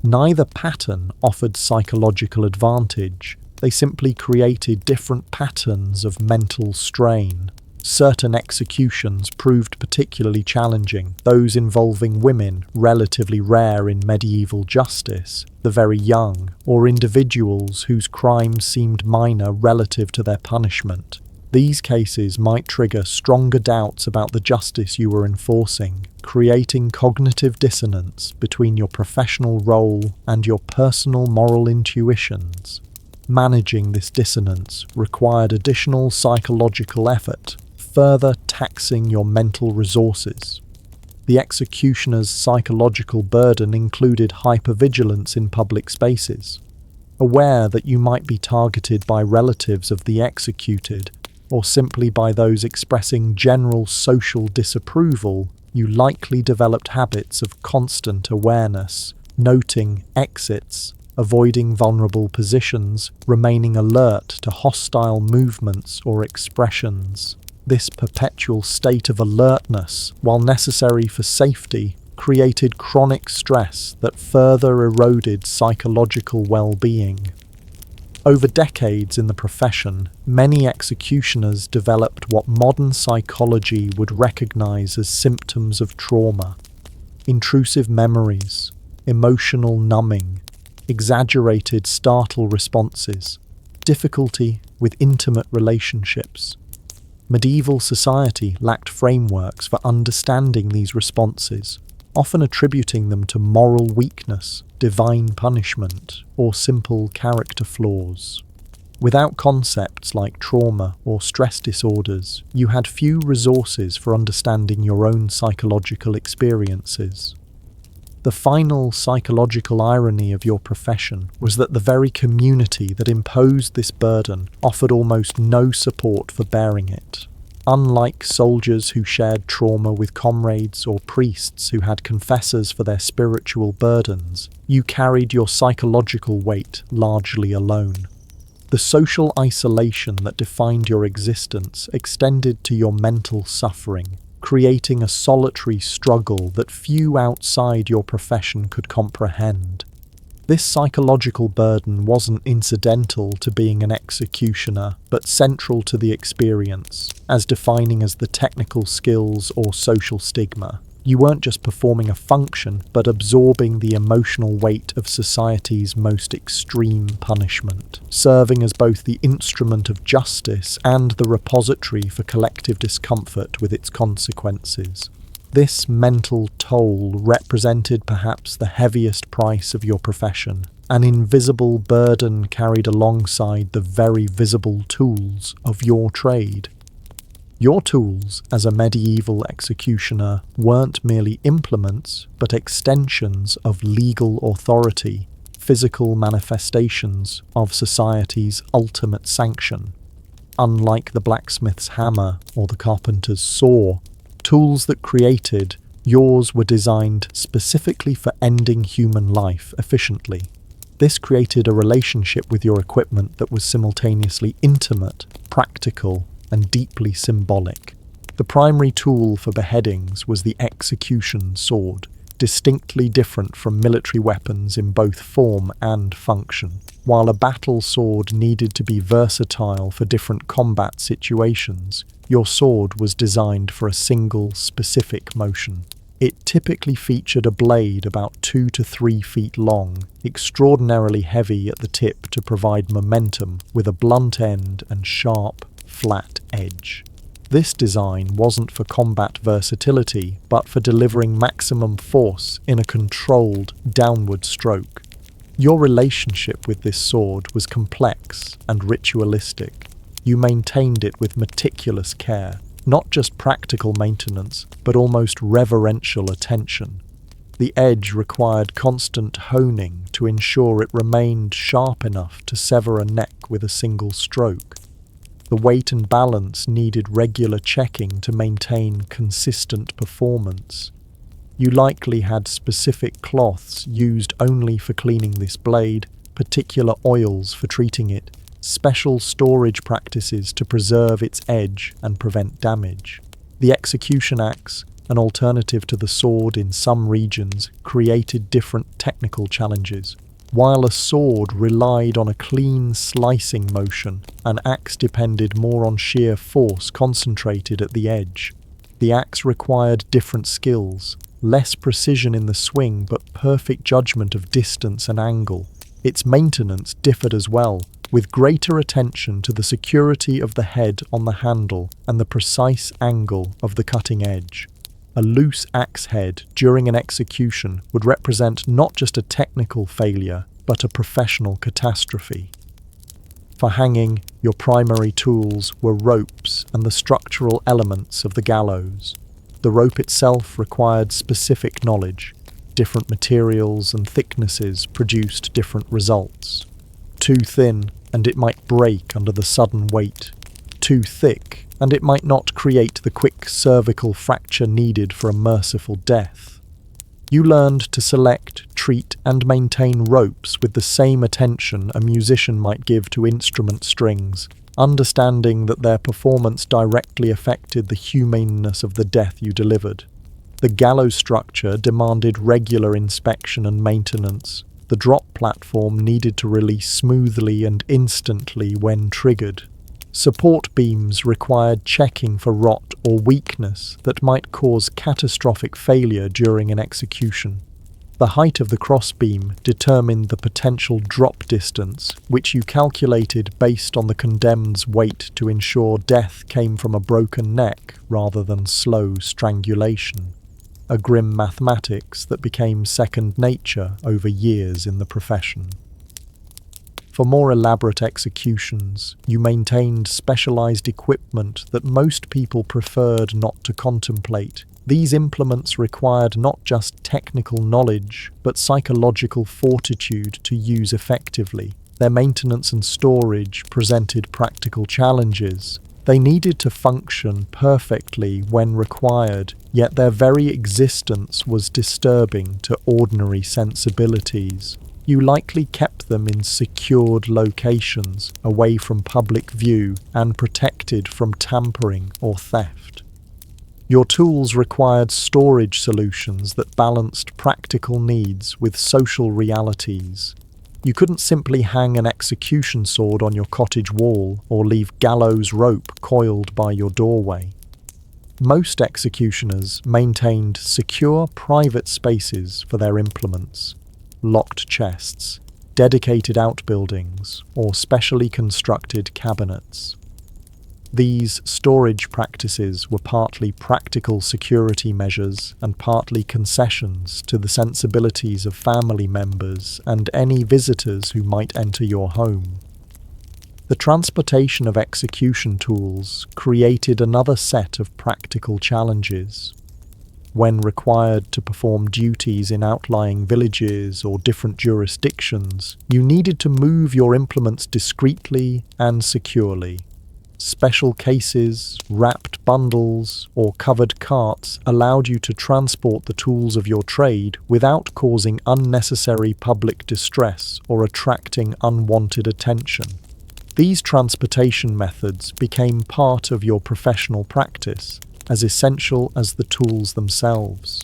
Neither pattern offered psychological advantage, they simply created different patterns of mental strain. Certain executions proved particularly challenging, those involving women, relatively rare in medieval justice, the very young, or individuals whose crimes seemed minor relative to their punishment. These cases might trigger stronger doubts about the justice you were enforcing, creating cognitive dissonance between your professional role and your personal moral intuitions. Managing this dissonance required additional psychological effort, further taxing your mental resources. The executioner's psychological burden included hypervigilance in public spaces. Aware that you might be targeted by relatives of the executed, or simply by those expressing general social disapproval, you likely developed habits of constant awareness, noting exits, avoiding vulnerable positions, remaining alert to hostile movements or expressions. This perpetual state of alertness, while necessary for safety, created chronic stress that further eroded psychological well-being. Over decades in the profession, many executioners developed what modern psychology would recognize as symptoms of trauma: intrusive memories, emotional numbing, exaggerated startle responses, difficulty with intimate relationships. Medieval society lacked frameworks for understanding these responses, often attributing them to moral weakness, divine punishment, or simple character flaws. Without concepts like trauma or stress disorders, you had few resources for understanding your own psychological experiences. The final psychological irony of your profession was that the very community that imposed this burden offered almost no support for bearing it. Unlike soldiers who shared trauma with comrades or priests who had confessors for their spiritual burdens, you carried your psychological weight largely alone. The social isolation that defined your existence extended to your mental suffering, creating a solitary struggle that few outside your profession could comprehend. This psychological burden wasn't incidental to being an executioner, but central to the experience, as defining as the technical skills or social stigma. You weren't just performing a function, but absorbing the emotional weight of society's most extreme punishment, serving as both the instrument of justice and the repository for collective discomfort with its consequences. This mental toll represented perhaps the heaviest price of your profession, an invisible burden carried alongside the very visible tools of your trade. Your tools as a medieval executioner weren't merely implements, but extensions of legal authority, physical manifestations of society's ultimate sanction. Unlike the blacksmith's hammer or the carpenter's saw, tools that created, yours were designed specifically for ending human life efficiently. This created a relationship with your equipment that was simultaneously intimate, practical, and deeply symbolic. The primary tool for beheadings was the execution sword, distinctly different from military weapons in both form and function. While a battle sword needed to be versatile for different combat situations, your sword was designed for a single, specific motion. It typically featured a blade about 2 to 3 feet long, extraordinarily heavy at the tip to provide momentum, with a blunt end and sharp, flat edge. This design wasn't for combat versatility, but for delivering maximum force in a controlled, downward stroke. Your relationship with this sword was complex and ritualistic. You maintained it with meticulous care, not just practical maintenance, but almost reverential attention. The edge required constant honing to ensure it remained sharp enough to sever a neck with a single stroke. The weight and balance needed regular checking to maintain consistent performance. You likely had specific cloths used only for cleaning this blade, particular oils for treating it, special storage practices to preserve its edge and prevent damage. The execution axe, an alternative to the sword in some regions, created different technical challenges. While a sword relied on a clean slicing motion, an axe depended more on sheer force concentrated at the edge. The axe required different skills, less precision in the swing but perfect judgment of distance and angle. Its maintenance differed as well, with greater attention to the security of the head on the handle and the precise angle of the cutting edge. A loose axe head during an execution would represent not just a technical failure, but a professional catastrophe. For hanging, your primary tools were ropes and the structural elements of the gallows. The rope itself required specific knowledge. Different materials and thicknesses produced different results. Too thin, and it might break under the sudden weight. Too thick, and it might not create the quick cervical fracture needed for a merciful death. You learned to select, treat, and maintain ropes with the same attention a musician might give to instrument strings, understanding that their performance directly affected the humaneness of the death you delivered. The gallows structure demanded regular inspection and maintenance. The drop platform needed to release smoothly and instantly when triggered. Support beams required checking for rot or weakness that might cause catastrophic failure during an execution. The height of the crossbeam determined the potential drop distance, which you calculated based on the condemned's weight to ensure death came from a broken neck rather than slow strangulation. A grim mathematics that became second nature over years in the profession. For more elaborate executions, you maintained specialized equipment that most people preferred not to contemplate. These implements required not just technical knowledge, but psychological fortitude to use effectively. Their maintenance and storage presented practical challenges. They needed to function perfectly when required, yet their very existence was disturbing to ordinary sensibilities. You likely kept them in secured locations, away from public view and protected from tampering or theft. Your tools required storage solutions that balanced practical needs with social realities. You couldn't simply hang an execution sword on your cottage wall or leave gallows rope coiled by your doorway. Most executioners maintained secure private spaces for their implements. Locked chests, dedicated outbuildings, or specially constructed cabinets. These storage practices were partly practical security measures and partly concessions to the sensibilities of family members and any visitors who might enter your home. The transportation of execution tools created another set of practical challenges. When required to perform duties in outlying villages or different jurisdictions, you needed to move your implements discreetly and securely. Special cases, wrapped bundles, or covered carts allowed you to transport the tools of your trade without causing unnecessary public distress or attracting unwanted attention. These transportation methods became part of your professional practice, as essential as the tools themselves.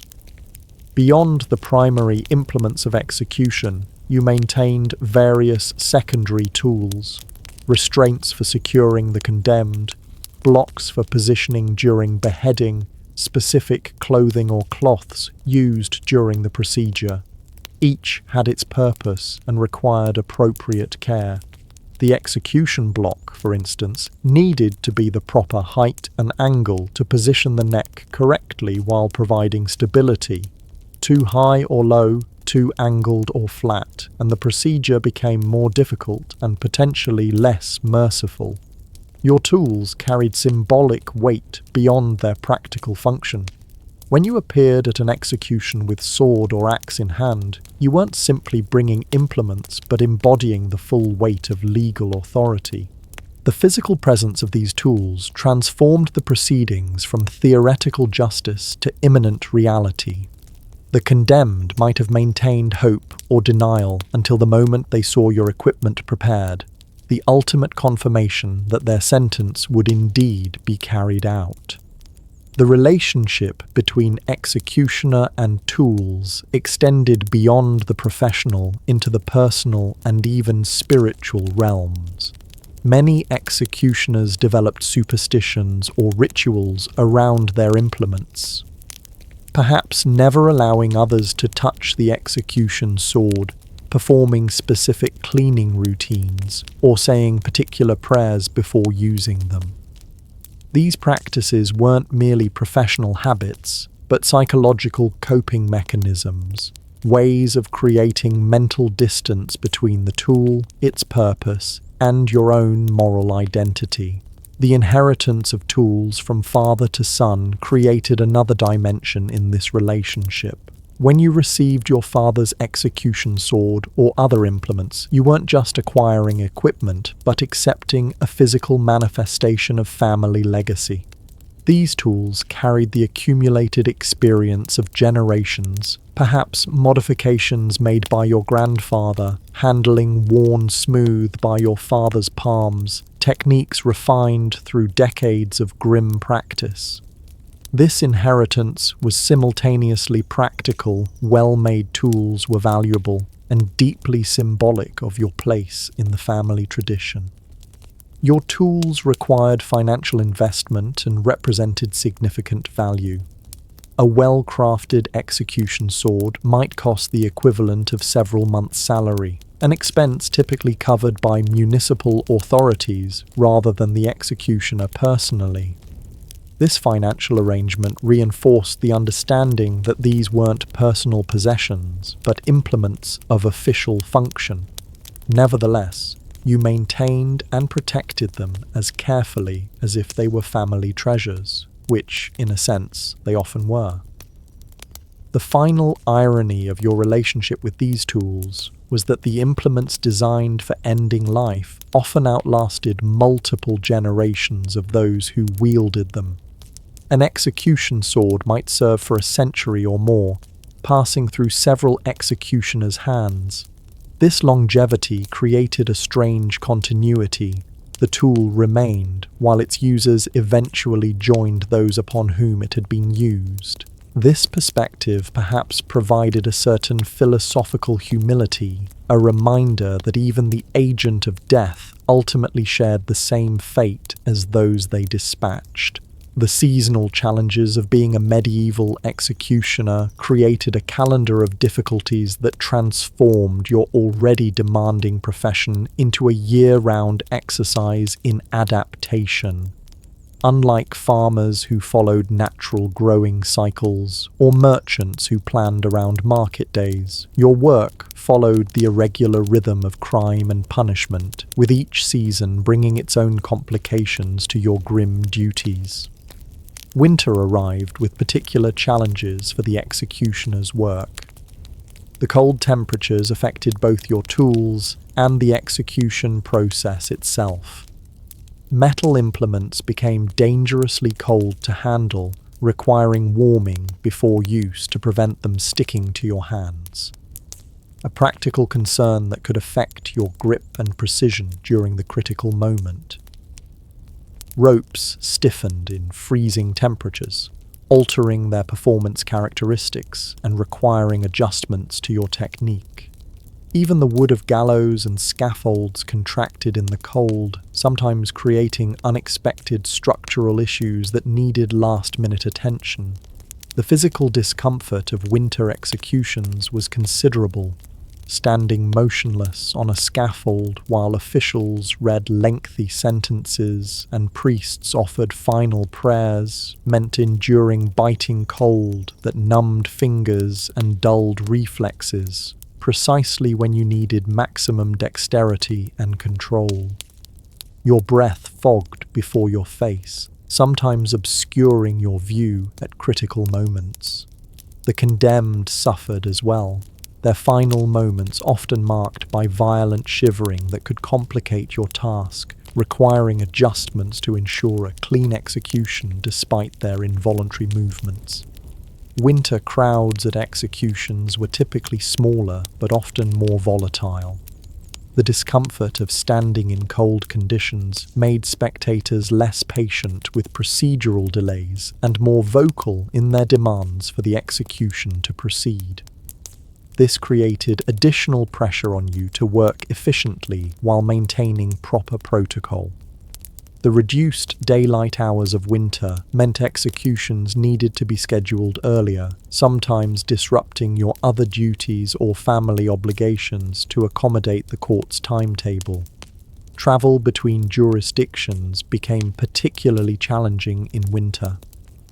Beyond the primary implements of execution, you maintained various secondary tools, restraints for securing the condemned, blocks for positioning during beheading, specific clothing or cloths used during the procedure. Each had its purpose and required appropriate care. The execution block, for instance, needed to be the proper height and angle to position the neck correctly while providing stability. Too high or low, too angled or flat, and the procedure became more difficult and potentially less merciful. Your tools carried symbolic weight beyond their practical function. When you appeared at an execution with sword or axe in hand, you weren't simply bringing implements but embodying the full weight of legal authority. The physical presence of these tools transformed the proceedings from theoretical justice to imminent reality. The condemned might have maintained hope or denial until the moment they saw your equipment prepared, the ultimate confirmation that their sentence would indeed be carried out. The relationship between executioner and tools extended beyond the professional into the personal and even spiritual realms. Many executioners developed superstitions or rituals around their implements, perhaps never allowing others to touch the execution sword, performing specific cleaning routines, or saying particular prayers before using them. These practices weren't merely professional habits, but psychological coping mechanisms, ways of creating mental distance between the tool, its purpose, and your own moral identity. The inheritance of tools from father to son created another dimension in this relationship. When you received your father's execution sword or other implements, you weren't just acquiring equipment, but accepting a physical manifestation of family legacy. These tools carried the accumulated experience of generations, perhaps modifications made by your grandfather, handling worn smooth by your father's palms, techniques refined through decades of grim practice. This inheritance was simultaneously practical, well-made tools were valuable, and deeply symbolic of your place in the family tradition. Your tools required financial investment and represented significant value. A well-crafted execution sword might cost the equivalent of several months' salary, an expense typically covered by municipal authorities rather than the executioner personally. This financial arrangement reinforced the understanding that these weren't personal possessions, but implements of official function. Nevertheless, you maintained and protected them as carefully as if they were family treasures, which, in a sense, they often were. The final irony of your relationship with these tools was that the implements designed for ending life often outlasted multiple generations of those who wielded them. An execution sword might serve for a century or more, passing through several executioners' hands. This longevity created a strange continuity. The tool remained, while its users eventually joined those upon whom it had been used. This perspective perhaps provided a certain philosophical humility, a reminder that even the agent of death ultimately shared the same fate as those they dispatched. The seasonal challenges of being a medieval executioner created a calendar of difficulties that transformed your already demanding profession into a year-round exercise in adaptation. Unlike farmers who followed natural growing cycles, or merchants who planned around market days, your work followed the irregular rhythm of crime and punishment, with each season bringing its own complications to your grim duties. Winter arrived with particular challenges for the executioner's work. The cold temperatures affected both your tools and the execution process itself. Metal implements became dangerously cold to handle, requiring warming before use to prevent them sticking to your hands. A practical concern that could affect your grip and precision during the critical moment. Ropes stiffened in freezing temperatures, altering their performance characteristics and requiring adjustments to your technique. Even the wood of gallows and scaffolds contracted in the cold, sometimes creating unexpected structural issues that needed last-minute attention. The physical discomfort of winter executions was considerable, standing motionless on a scaffold while officials read lengthy sentences and priests offered final prayers, meant enduring biting cold that numbed fingers and dulled reflexes, precisely when you needed maximum dexterity and control. Your breath fogged before your face, sometimes obscuring your view at critical moments. The condemned suffered as well, their final moments often marked by violent shivering that could complicate your task, requiring adjustments to ensure a clean execution despite their involuntary movements. Winter crowds at executions were typically smaller but often more volatile. The discomfort of standing in cold conditions made spectators less patient with procedural delays and more vocal in their demands for the execution to proceed. This created additional pressure on you to work efficiently while maintaining proper protocol. The reduced daylight hours of winter meant executions needed to be scheduled earlier, sometimes disrupting your other duties or family obligations to accommodate the court's timetable. Travel between jurisdictions became particularly challenging in winter.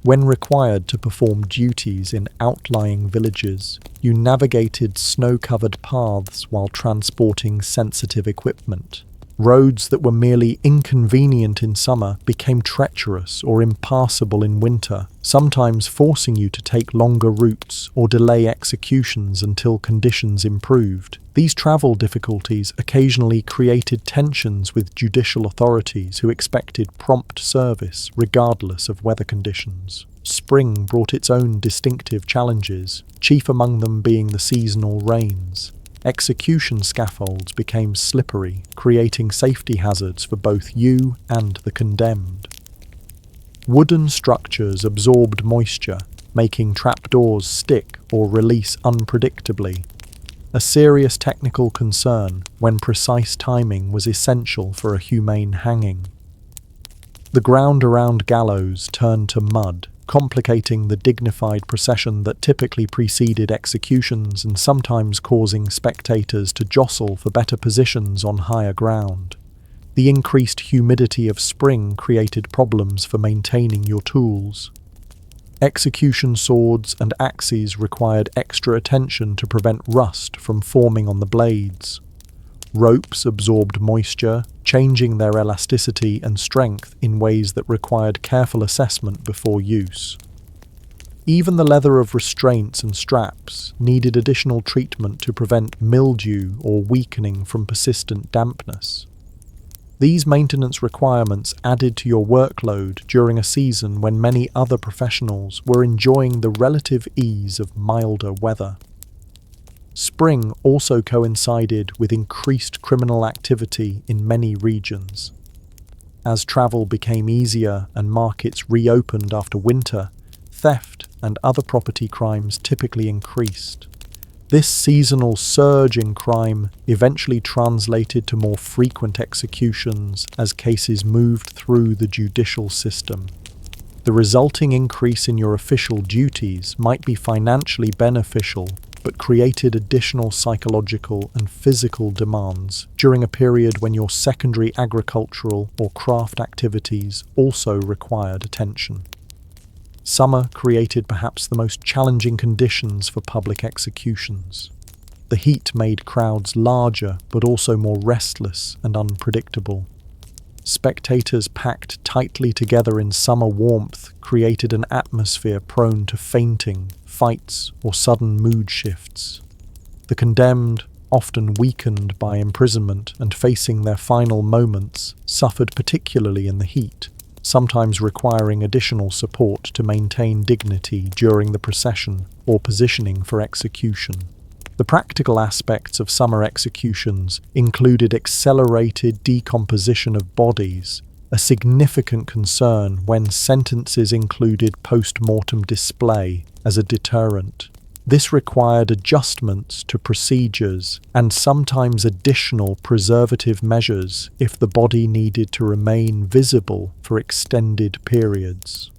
When required to perform duties in outlying villages, you navigated snow-covered paths while transporting sensitive equipment. Roads that were merely inconvenient in summer became treacherous or impassable in winter, sometimes forcing you to take longer routes or delay executions until conditions improved. These travel difficulties occasionally created tensions with judicial authorities who expected prompt service regardless of weather conditions. Spring brought its own distinctive challenges, chief among them being the seasonal rains. Execution scaffolds became slippery, creating safety hazards for both you and the condemned. Wooden structures absorbed moisture, making trapdoors stick or release unpredictably, a serious technical concern when precise timing was essential for a humane hanging. The ground around gallows turned to mud, complicating the dignified procession that typically preceded executions and sometimes causing spectators to jostle for better positions on higher ground. The increased humidity of spring created problems for maintaining your tools. Execution swords and axes required extra attention to prevent rust from forming on the blades. Ropes absorbed moisture, changing their elasticity and strength in ways that required careful assessment before use. Even the leather of restraints and straps needed additional treatment to prevent mildew or weakening from persistent dampness. These maintenance requirements added to your workload during a season when many other professionals were enjoying the relative ease of milder weather. Spring also coincided with increased criminal activity in many regions. As travel became easier and markets reopened after winter, theft and other property crimes typically increased. This seasonal surge in crime eventually translated to more frequent executions as cases moved through the judicial system. The resulting increase in your official duties might be financially beneficial, but created additional psychological and physical demands during a period when your secondary agricultural or craft activities also required attention. Summer created perhaps the most challenging conditions for public executions. The heat made crowds larger but also more restless and unpredictable. Spectators packed tightly together in summer warmth created an atmosphere prone to fainting, fights, or sudden mood shifts. The condemned, often weakened by imprisonment and facing their final moments, suffered particularly in the heat, sometimes requiring additional support to maintain dignity during the procession or positioning for execution. The practical aspects of summer executions included accelerated decomposition of bodies, a significant concern when sentences included post-mortem display as a deterrent. This required adjustments to procedures and sometimes additional preservative measures if the body needed to remain visible for extended periods.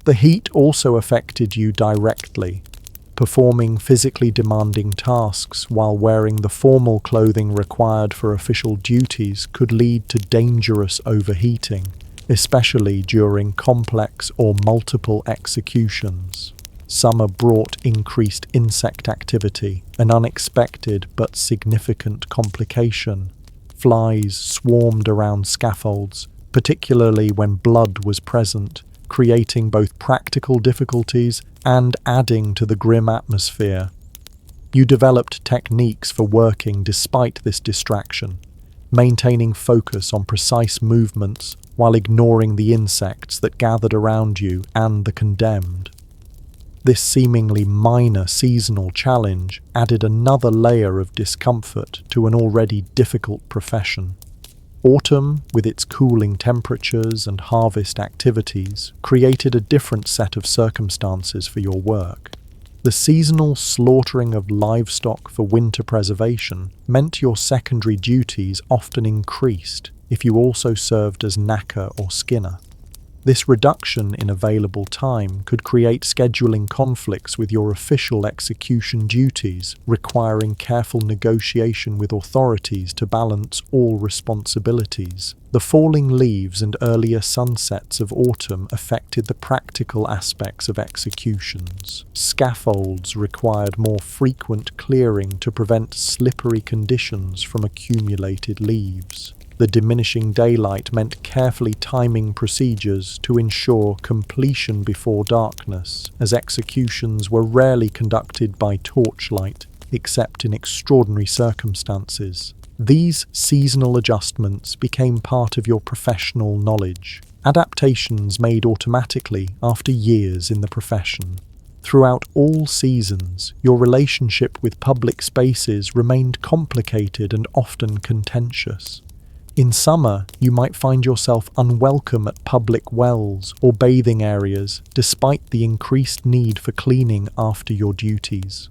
The heat also affected you directly. Performing physically demanding tasks while wearing the formal clothing required for official duties could lead to dangerous overheating, especially during complex or multiple executions. Summer brought increased insect activity, an unexpected but significant complication. Flies swarmed around scaffolds, particularly when blood was present, creating both practical difficulties and adding to the grim atmosphere. You developed techniques for working despite this distraction, maintaining focus on precise movements while ignoring the insects that gathered around you and the condemned. This seemingly minor seasonal challenge added another layer of discomfort to an already difficult profession. Autumn, with its cooling temperatures and harvest activities, created a different set of circumstances for your work. The seasonal slaughtering of livestock for winter preservation meant your secondary duties often increased if you also served as knacker or skinner. This reduction in available time could create scheduling conflicts with your official execution duties, requiring careful negotiation with authorities to balance all responsibilities. The falling leaves and earlier sunsets of autumn affected the practical aspects of executions. Scaffolds required more frequent clearing to prevent slippery conditions from accumulated leaves. The diminishing daylight meant carefully timing procedures to ensure completion before darkness, as executions were rarely conducted by torchlight, except in extraordinary circumstances. These seasonal adjustments became part of your professional knowledge, adaptations made automatically after years in the profession. Throughout all seasons, your relationship with public spaces remained complicated and often contentious. In summer, you might find yourself unwelcome at public wells or bathing areas, despite the increased need for cleaning after your duties.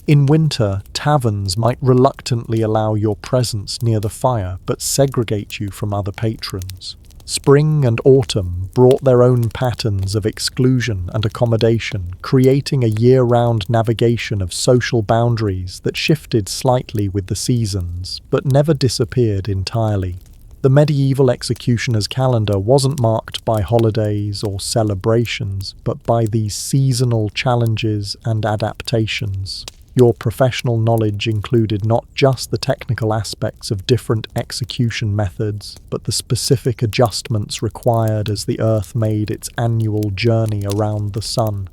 In winter, taverns might reluctantly allow your presence near the fire but segregate you from other patrons. Spring and autumn brought their own patterns of exclusion and accommodation, creating a year-round navigation of social boundaries that shifted slightly with the seasons, but never disappeared entirely. The medieval executioner's calendar wasn't marked by holidays or celebrations, but by these seasonal challenges and adaptations. Your professional knowledge included not just the technical aspects of different execution methods, but the specific adjustments required as the Earth made its annual journey around the Sun.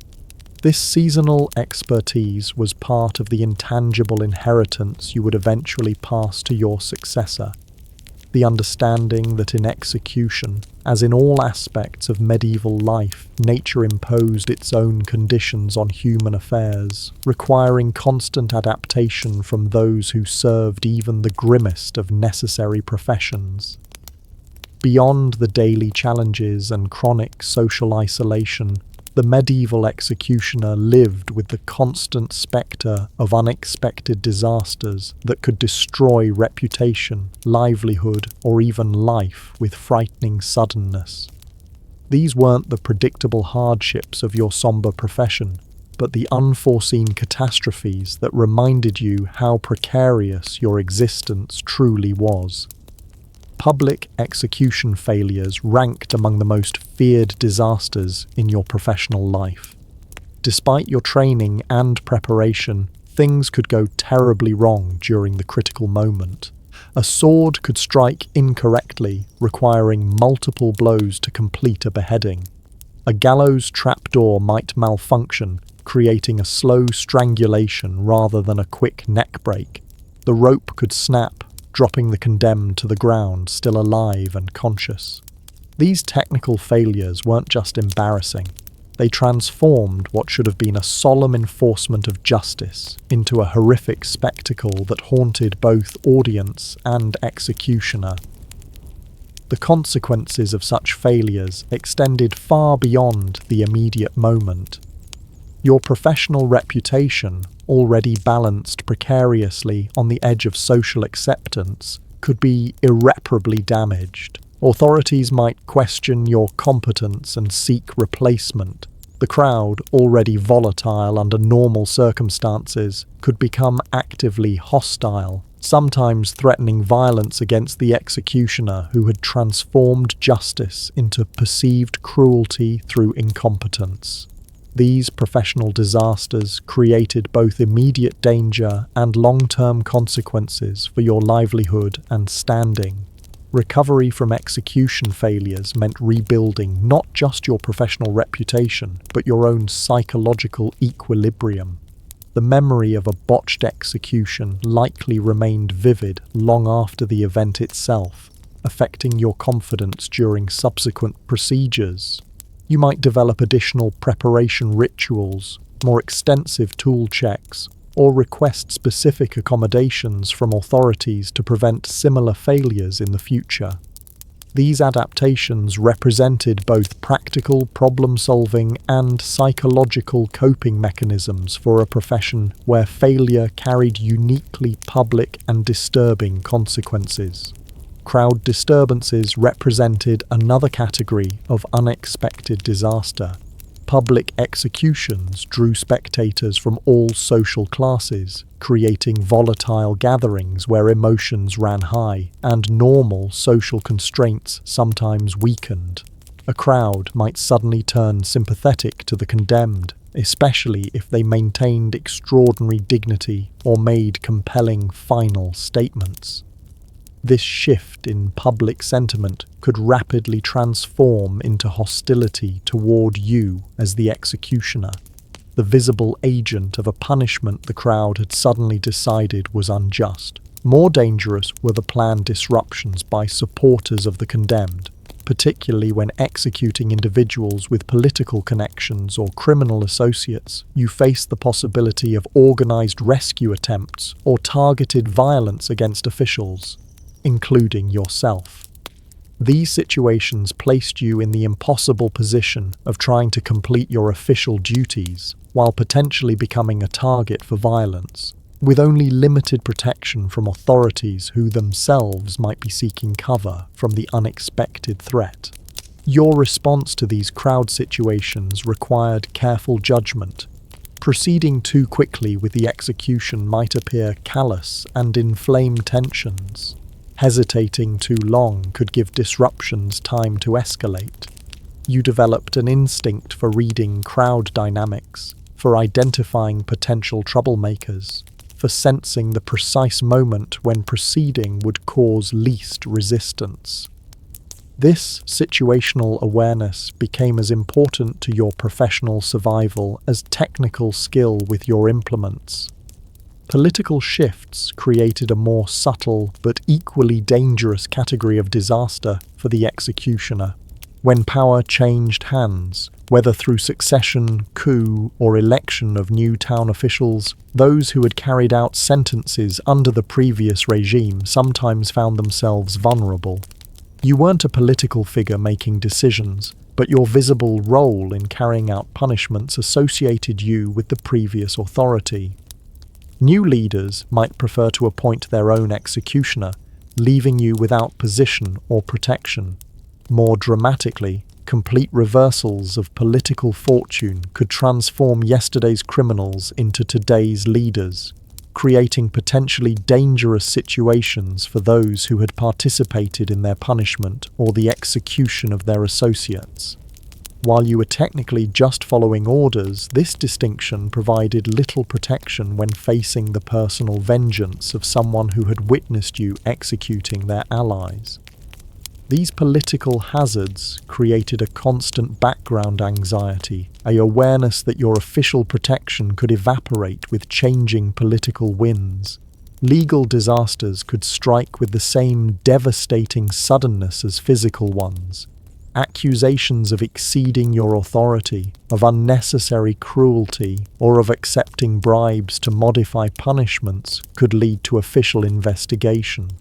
This seasonal expertise was part of the intangible inheritance you would eventually pass to your successor. The understanding that in execution, as in all aspects of medieval life, nature imposed its own conditions on human affairs, requiring constant adaptation from those who served even the grimmest of necessary professions. Beyond the daily challenges and chronic social isolation, the medieval executioner lived with the constant spectre of unexpected disasters that could destroy reputation, livelihood, or even life with frightening suddenness. These weren't the predictable hardships of your somber profession, but the unforeseen catastrophes that reminded you how precarious your existence truly was. Public execution failures ranked among the most feared disasters in your professional life. Despite your training and preparation, things could go terribly wrong during the critical moment. A sword could strike incorrectly, requiring multiple blows to complete a beheading. A gallows trapdoor might malfunction, creating a slow strangulation rather than a quick neck break. The rope could snap, dropping the condemned to the ground, still alive and conscious. These technical failures weren't just embarrassing. They transformed what should have been a solemn enforcement of justice into a horrific spectacle that haunted both audience and executioner. The consequences of such failures extended far beyond the immediate moment. Your professional reputation, already balanced precariously on the edge of social acceptance, could be irreparably damaged. Authorities might question your competence and seek replacement. The crowd, already volatile under normal circumstances, could become actively hostile, sometimes threatening violence against the executioner who had transformed justice into perceived cruelty through incompetence. These professional disasters created both immediate danger and long-term consequences for your livelihood and standing. Recovery from execution failures meant rebuilding not just your professional reputation, but your own psychological equilibrium. The memory of a botched execution likely remained vivid long after the event itself, affecting your confidence during subsequent procedures. You might develop additional preparation rituals, more extensive tool checks, or request specific accommodations from authorities to prevent similar failures in the future. These adaptations represented both practical problem-solving and psychological coping mechanisms for a profession where failure carried uniquely public and disturbing consequences. Crowd disturbances represented another category of unexpected disaster. Public executions drew spectators from all social classes, creating volatile gatherings where emotions ran high and normal social constraints sometimes weakened. A crowd might suddenly turn sympathetic to the condemned, especially if they maintained extraordinary dignity or made compelling final statements. This shift in public sentiment could rapidly transform into hostility toward you as the executioner, the visible agent of a punishment the crowd had suddenly decided was unjust. More dangerous were the planned disruptions by supporters of the condemned, particularly when executing individuals with political connections or criminal associates. You faced the possibility of organized rescue attempts or targeted violence against officials, including yourself. These situations placed you in the impossible position of trying to complete your official duties while potentially becoming a target for violence, with only limited protection from authorities who themselves might be seeking cover from the unexpected threat. Your response to these crowd situations required careful judgment. Proceeding too quickly with the execution might appear callous and inflame tensions. Hesitating too long could give disruptions time to escalate. You developed an instinct for reading crowd dynamics, for identifying potential troublemakers, for sensing the precise moment when proceeding would cause least resistance. This situational awareness became as important to your professional survival as technical skill with your implements. Political shifts created a more subtle but equally dangerous category of disaster for the executioner. When power changed hands, whether through succession, coup, or election of new town officials, those who had carried out sentences under the previous regime sometimes found themselves vulnerable. You weren't a political figure making decisions, but your visible role in carrying out punishments associated you with the previous authority. New leaders might prefer to appoint their own executioner, leaving you without position or protection. More dramatically, complete reversals of political fortune could transform yesterday's criminals into today's leaders, creating potentially dangerous situations for those who had participated in their punishment or the execution of their associates. While you were technically just following orders, this distinction provided little protection when facing the personal vengeance of someone who had witnessed you executing their allies. These political hazards created a constant background anxiety, an awareness that your official protection could evaporate with changing political winds. Legal disasters could strike with the same devastating suddenness as physical ones. Accusations of exceeding your authority, of unnecessary cruelty, or of accepting bribes to modify punishments could lead to official investigation.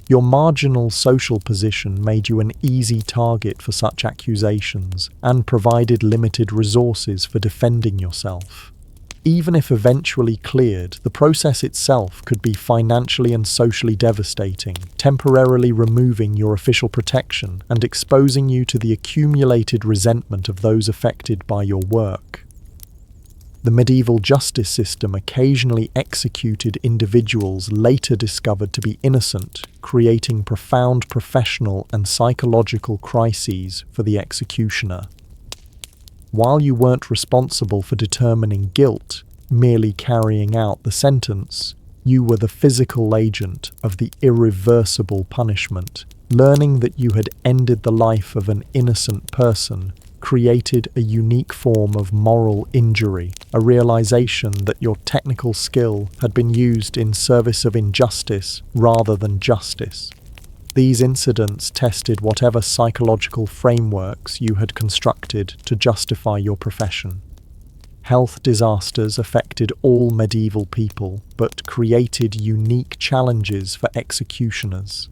Your marginal social position made you an easy target for such accusations and provided limited resources for defending yourself. Even if eventually cleared, the process itself could be financially and socially devastating, temporarily removing your official protection and exposing you to the accumulated resentment of those affected by your work. The medieval justice system occasionally executed individuals later discovered to be innocent, creating profound professional and psychological crises for the executioner. While you weren't responsible for determining guilt, merely carrying out the sentence, you were the physical agent of the irreversible punishment. Learning that you had ended the life of an innocent person created a unique form of moral injury, a realization that your technical skill had been used in service of injustice rather than justice. These incidents tested whatever psychological frameworks you had constructed to justify your profession. Health disasters affected all medieval people, but created unique challenges for executioners.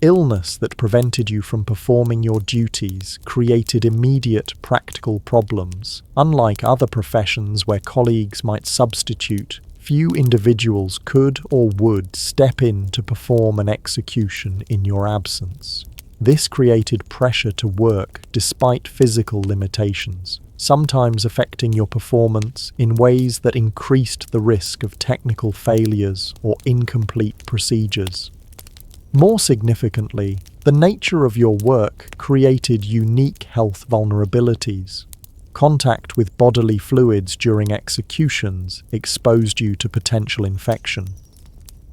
Illness that prevented you from performing your duties created immediate practical problems. Unlike other professions where colleagues might substitute, few individuals could or would step in to perform an execution in your absence. This created pressure to work despite physical limitations, sometimes affecting your performance in ways that increased the risk of technical failures or incomplete procedures. More significantly, the nature of your work created unique health vulnerabilities. Contact with bodily fluids during executions exposed you to potential infection.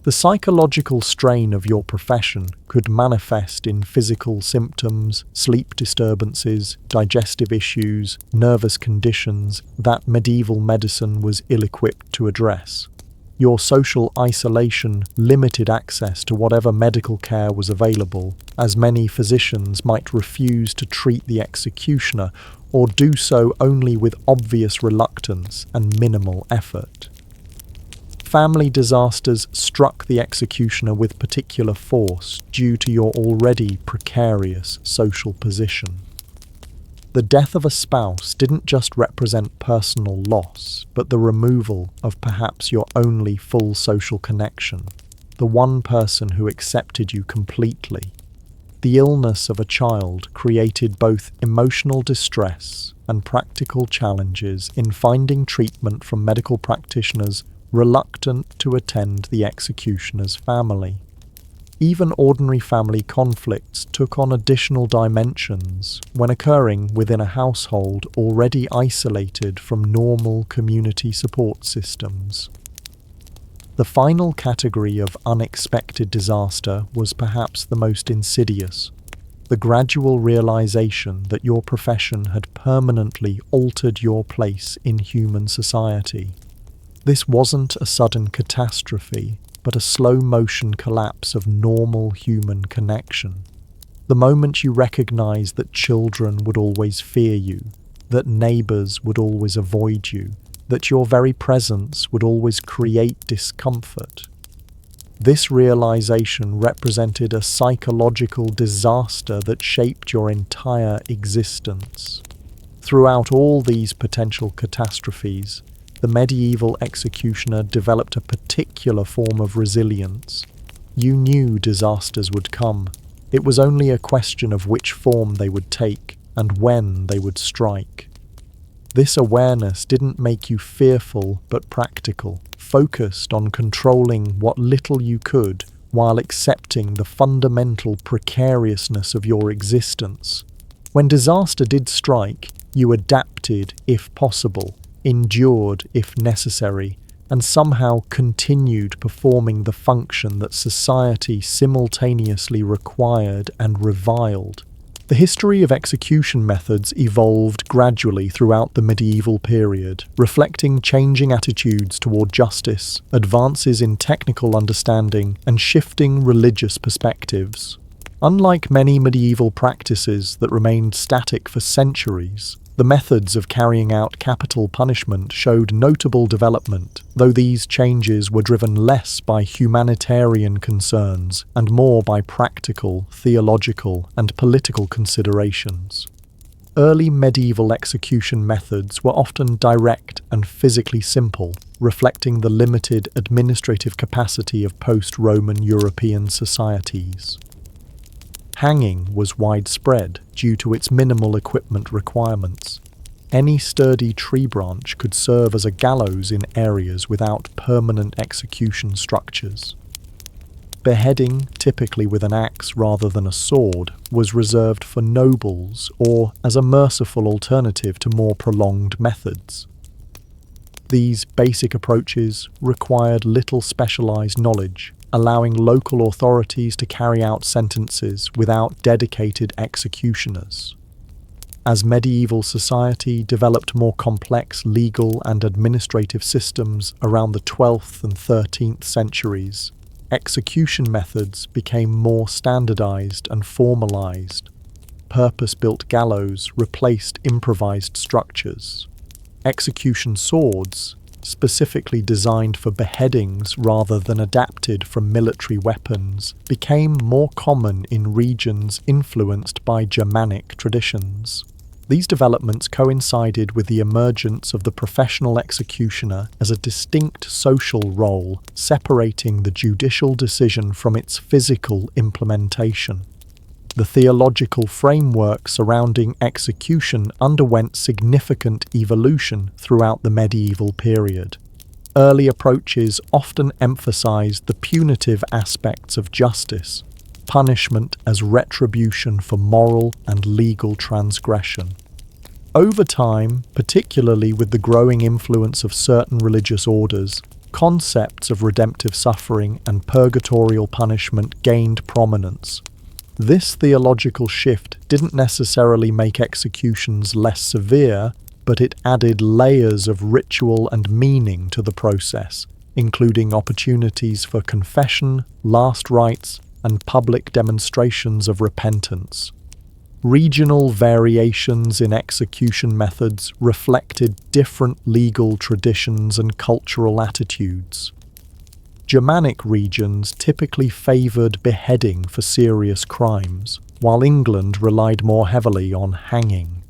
The psychological strain of your profession could manifest in physical symptoms, sleep disturbances, digestive issues, nervous conditions that medieval medicine was ill-equipped to address. Your social isolation limited access to whatever medical care was available, as many physicians might refuse to treat the executioner or do so only with obvious reluctance and minimal effort. Family disasters struck the executioner with particular force due to your already precarious social position. The death of a spouse didn't just represent personal loss, but the removal of perhaps your only full social connection, the one person who accepted you completely. The illness of a child created both emotional distress and practical challenges in finding treatment from medical practitioners reluctant to attend the executioner's family. Even ordinary family conflicts took on additional dimensions when occurring within a household already isolated from normal community support systems. The final category of unexpected disaster was perhaps the most insidious: the gradual realization that your profession had permanently altered your place in human society. This wasn't a sudden catastrophe, but a slow-motion collapse of normal human connection. The moment you recognized that children would always fear you, that neighbors would always avoid you, that your very presence would always create discomfort. This realization represented a psychological disaster that shaped your entire existence. Throughout all these potential catastrophes, the medieval executioner developed a particular form of resilience. You knew disasters would come. It was only a question of which form they would take and when they would strike. This awareness didn't make you fearful but practical, focused on controlling what little you could while accepting the fundamental precariousness of your existence. When disaster did strike, you adapted if possible, endured if necessary, and somehow continued performing the function that society simultaneously required and reviled. The history of execution methods evolved gradually throughout the medieval period, reflecting changing attitudes toward justice, advances in technical understanding, and shifting religious perspectives. Unlike many medieval practices that remained static for centuries, the methods of carrying out capital punishment showed notable development, though these changes were driven less by humanitarian concerns and more by practical, theological, and political considerations. Early medieval execution methods were often direct and physically simple, reflecting the limited administrative capacity of post-Roman European societies. Hanging was widespread due to its minimal equipment requirements. Any sturdy tree branch could serve as a gallows in areas without permanent execution structures. Beheading, typically with an axe rather than a sword, was reserved for nobles or as a merciful alternative to more prolonged methods. These basic approaches required little specialized knowledge, allowing local authorities to carry out sentences without dedicated executioners. As medieval society developed more complex legal and administrative systems around the 12th and 13th centuries, execution methods became more standardized and formalized. Purpose-built gallows replaced improvised structures. Execution swords, specifically designed for beheadings rather than adapted from military weapons, became more common in regions influenced by Germanic traditions. These developments coincided with the emergence of the professional executioner as a distinct social role, separating the judicial decision from its physical implementation. The theological framework surrounding execution underwent significant evolution throughout the medieval period. Early approaches often emphasized the punitive aspects of justice, punishment as retribution for moral and legal transgression. Over time, particularly with the growing influence of certain religious orders, concepts of redemptive suffering and purgatorial punishment gained prominence. This theological shift didn't necessarily make executions less severe, but it added layers of ritual and meaning to the process, including opportunities for confession, last rites, and public demonstrations of repentance. Regional variations in execution methods reflected different legal traditions and cultural attitudes. Germanic regions typically favoured beheading for serious crimes, while England relied more heavily on hanging.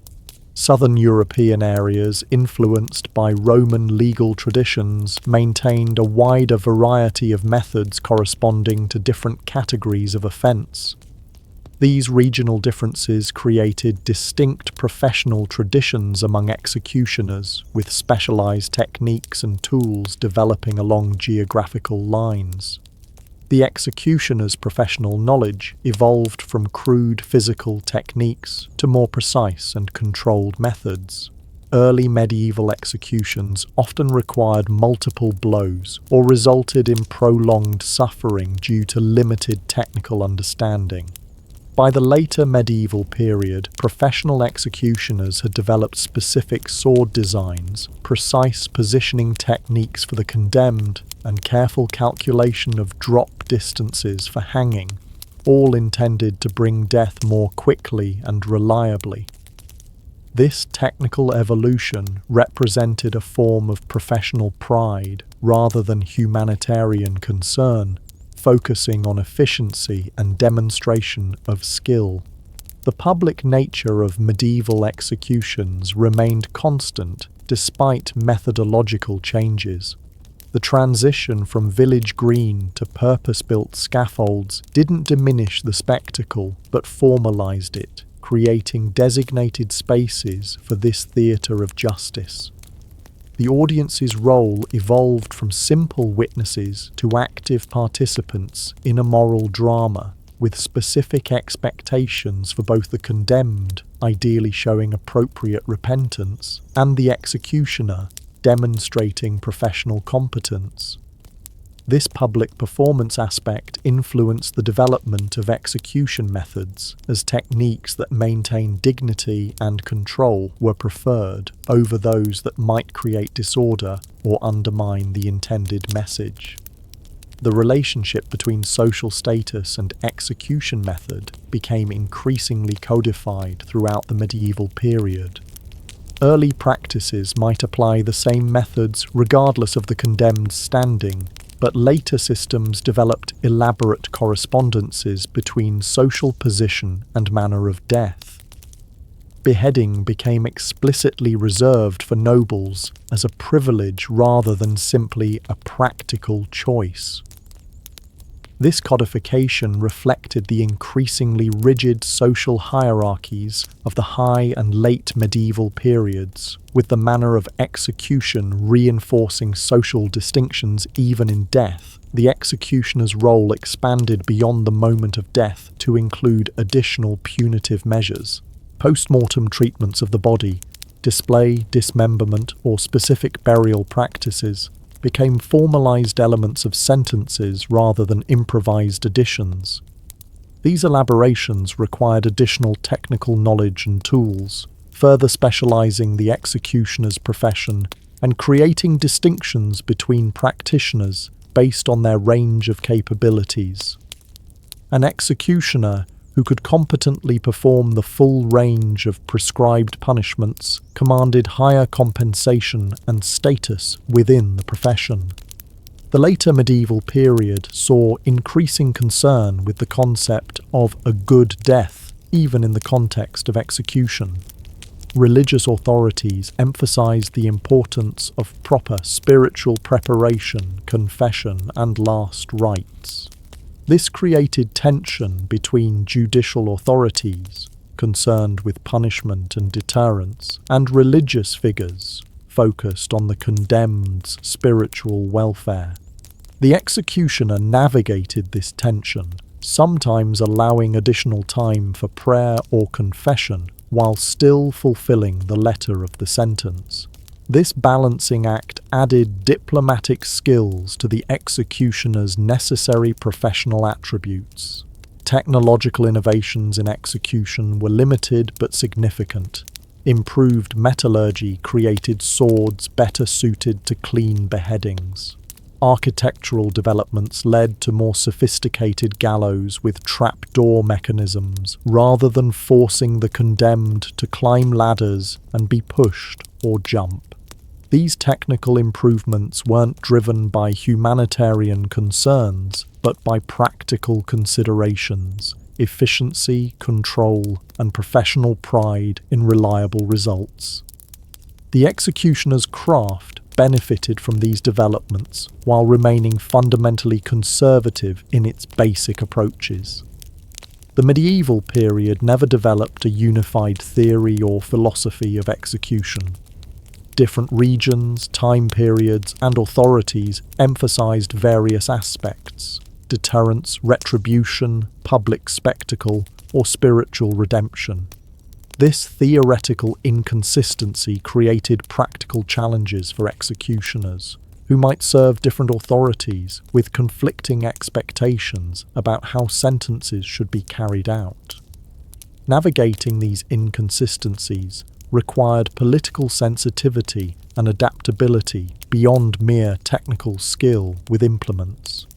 Southern European areas, influenced by Roman legal traditions, maintained a wider variety of methods corresponding to different categories of offence. These regional differences created distinct professional traditions among executioners, with specialised techniques and tools developing along geographical lines. The executioner's professional knowledge evolved from crude physical techniques to more precise and controlled methods. Early medieval executions often required multiple blows or resulted in prolonged suffering due to limited technical understanding. By the later medieval period, professional executioners had developed specific sword designs, precise positioning techniques for the condemned, and careful calculation of drop distances for hanging, all intended to bring death more quickly and reliably. This technical evolution represented a form of professional pride rather than humanitarian concern, focusing on efficiency and demonstration of skill. The public nature of medieval executions remained constant despite methodological changes. The transition from village green to purpose-built scaffolds didn't diminish the spectacle, but formalized it, creating designated spaces for this theatre of justice. The audience's role evolved from simple witnesses to active participants in a moral drama, with specific expectations for both the condemned, ideally showing appropriate repentance, and the executioner, demonstrating professional competence. This public performance aspect influenced the development of execution methods, as techniques that maintain dignity and control were preferred over those that might create disorder or undermine the intended message. The relationship between social status and execution method became increasingly codified throughout the medieval period. Early practices might apply the same methods regardless of the condemned's standing, but later systems developed elaborate correspondences between social position and manner of death. Beheading became explicitly reserved for nobles as a privilege rather than simply a practical choice. This codification reflected the increasingly rigid social hierarchies of the high and late medieval periods, with the manner of execution reinforcing social distinctions even in death. The executioner's role expanded beyond the moment of death to include additional punitive measures. Post-mortem treatments of the body, display, dismemberment, or specific burial practices became formalized elements of sentences rather than improvised additions. These elaborations required additional technical knowledge and tools, further specializing the executioner's profession and creating distinctions between practitioners based on their range of capabilities. An executioner who could competently perform the full range of prescribed punishments, commanded higher compensation and status within the profession. The later medieval period saw increasing concern with the concept of a good death, even in the context of execution. Religious authorities emphasized the importance of proper spiritual preparation, confession, and last rites. This created tension between judicial authorities, concerned with punishment and deterrence, and religious figures, focused on the condemned's spiritual welfare. The executioner navigated this tension, sometimes allowing additional time for prayer or confession, while still fulfilling the letter of the sentence. This balancing act added diplomatic skills to the executioner's necessary professional attributes. Technological innovations in execution were limited but significant. Improved metallurgy created swords better suited to clean beheadings. Architectural developments led to more sophisticated gallows with trapdoor mechanisms, rather than forcing the condemned to climb ladders and be pushed or jump. These technical improvements weren't driven by humanitarian concerns, but by practical considerations: efficiency, control, and professional pride in reliable results. The executioner's craft benefited from these developments while remaining fundamentally conservative in its basic approaches. The medieval period never developed a unified theory or philosophy of execution. Different regions, time periods, and authorities emphasized various aspects: deterrence, retribution, public spectacle, or spiritual redemption. This theoretical inconsistency created practical challenges for executioners, who might serve different authorities with conflicting expectations about how sentences should be carried out. Navigating these inconsistencies required political sensitivity and adaptability beyond mere technical skill with implements.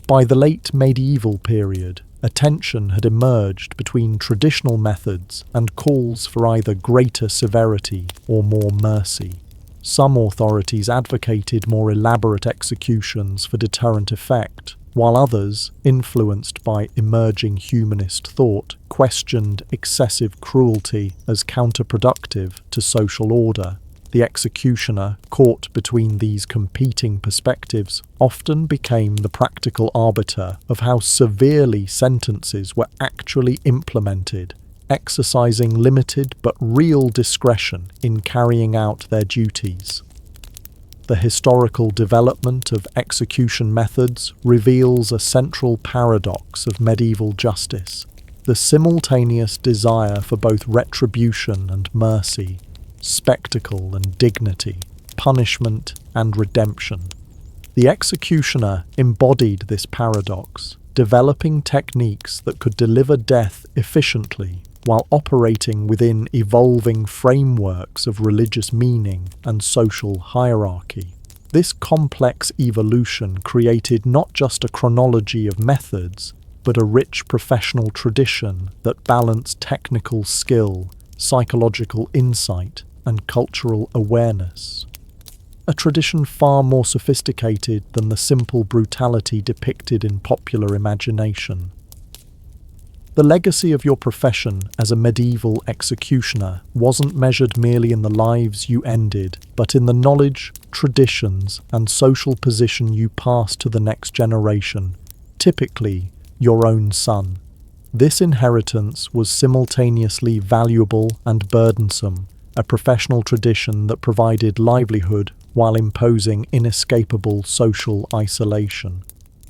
By the late medieval period, a tension had emerged between traditional methods and calls for either greater severity or more mercy. Some authorities advocated more elaborate executions for deterrent effect, while others, influenced by emerging humanist thought, questioned excessive cruelty as counterproductive to social order. The executioner, caught between these competing perspectives, often became the practical arbiter of how severely sentences were actually implemented, exercising limited but real discretion in carrying out their duties. The historical development of execution methods reveals a central paradox of medieval justice: the simultaneous desire for both retribution and mercy, spectacle and dignity, punishment and redemption. The executioner embodied this paradox, developing techniques that could deliver death efficiently while operating within evolving frameworks of religious meaning and social hierarchy. This complex evolution created not just a chronology of methods, but a rich professional tradition that balanced technical skill, psychological insight, and cultural awareness. A tradition far more sophisticated than the simple brutality depicted in popular imagination. The legacy of your profession as a medieval executioner wasn't measured merely in the lives you ended, but in the knowledge, traditions, and social position you passed to the next generation, typically your own son. This inheritance was simultaneously valuable and burdensome, a professional tradition that provided livelihood while imposing inescapable social isolation.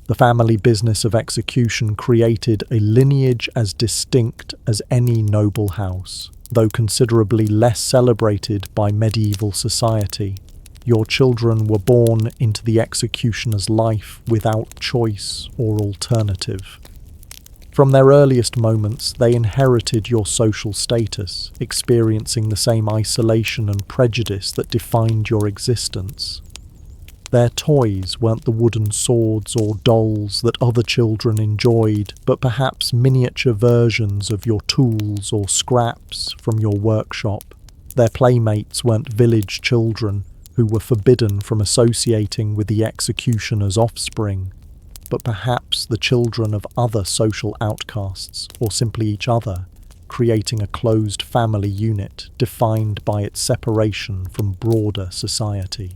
The family business of execution created a lineage as distinct as any noble house, though considerably less celebrated by medieval society. Your children were born into the executioner's life without choice or alternative. From their earliest moments, they inherited your social status, experiencing the same isolation and prejudice that defined your existence. Their toys weren't the wooden swords or dolls that other children enjoyed, but perhaps miniature versions of your tools or scraps from your workshop. Their playmates weren't village children who were forbidden from associating with the executioner's offspring, but perhaps the children of other social outcasts, or simply each other, creating a closed family unit defined by its separation from broader society.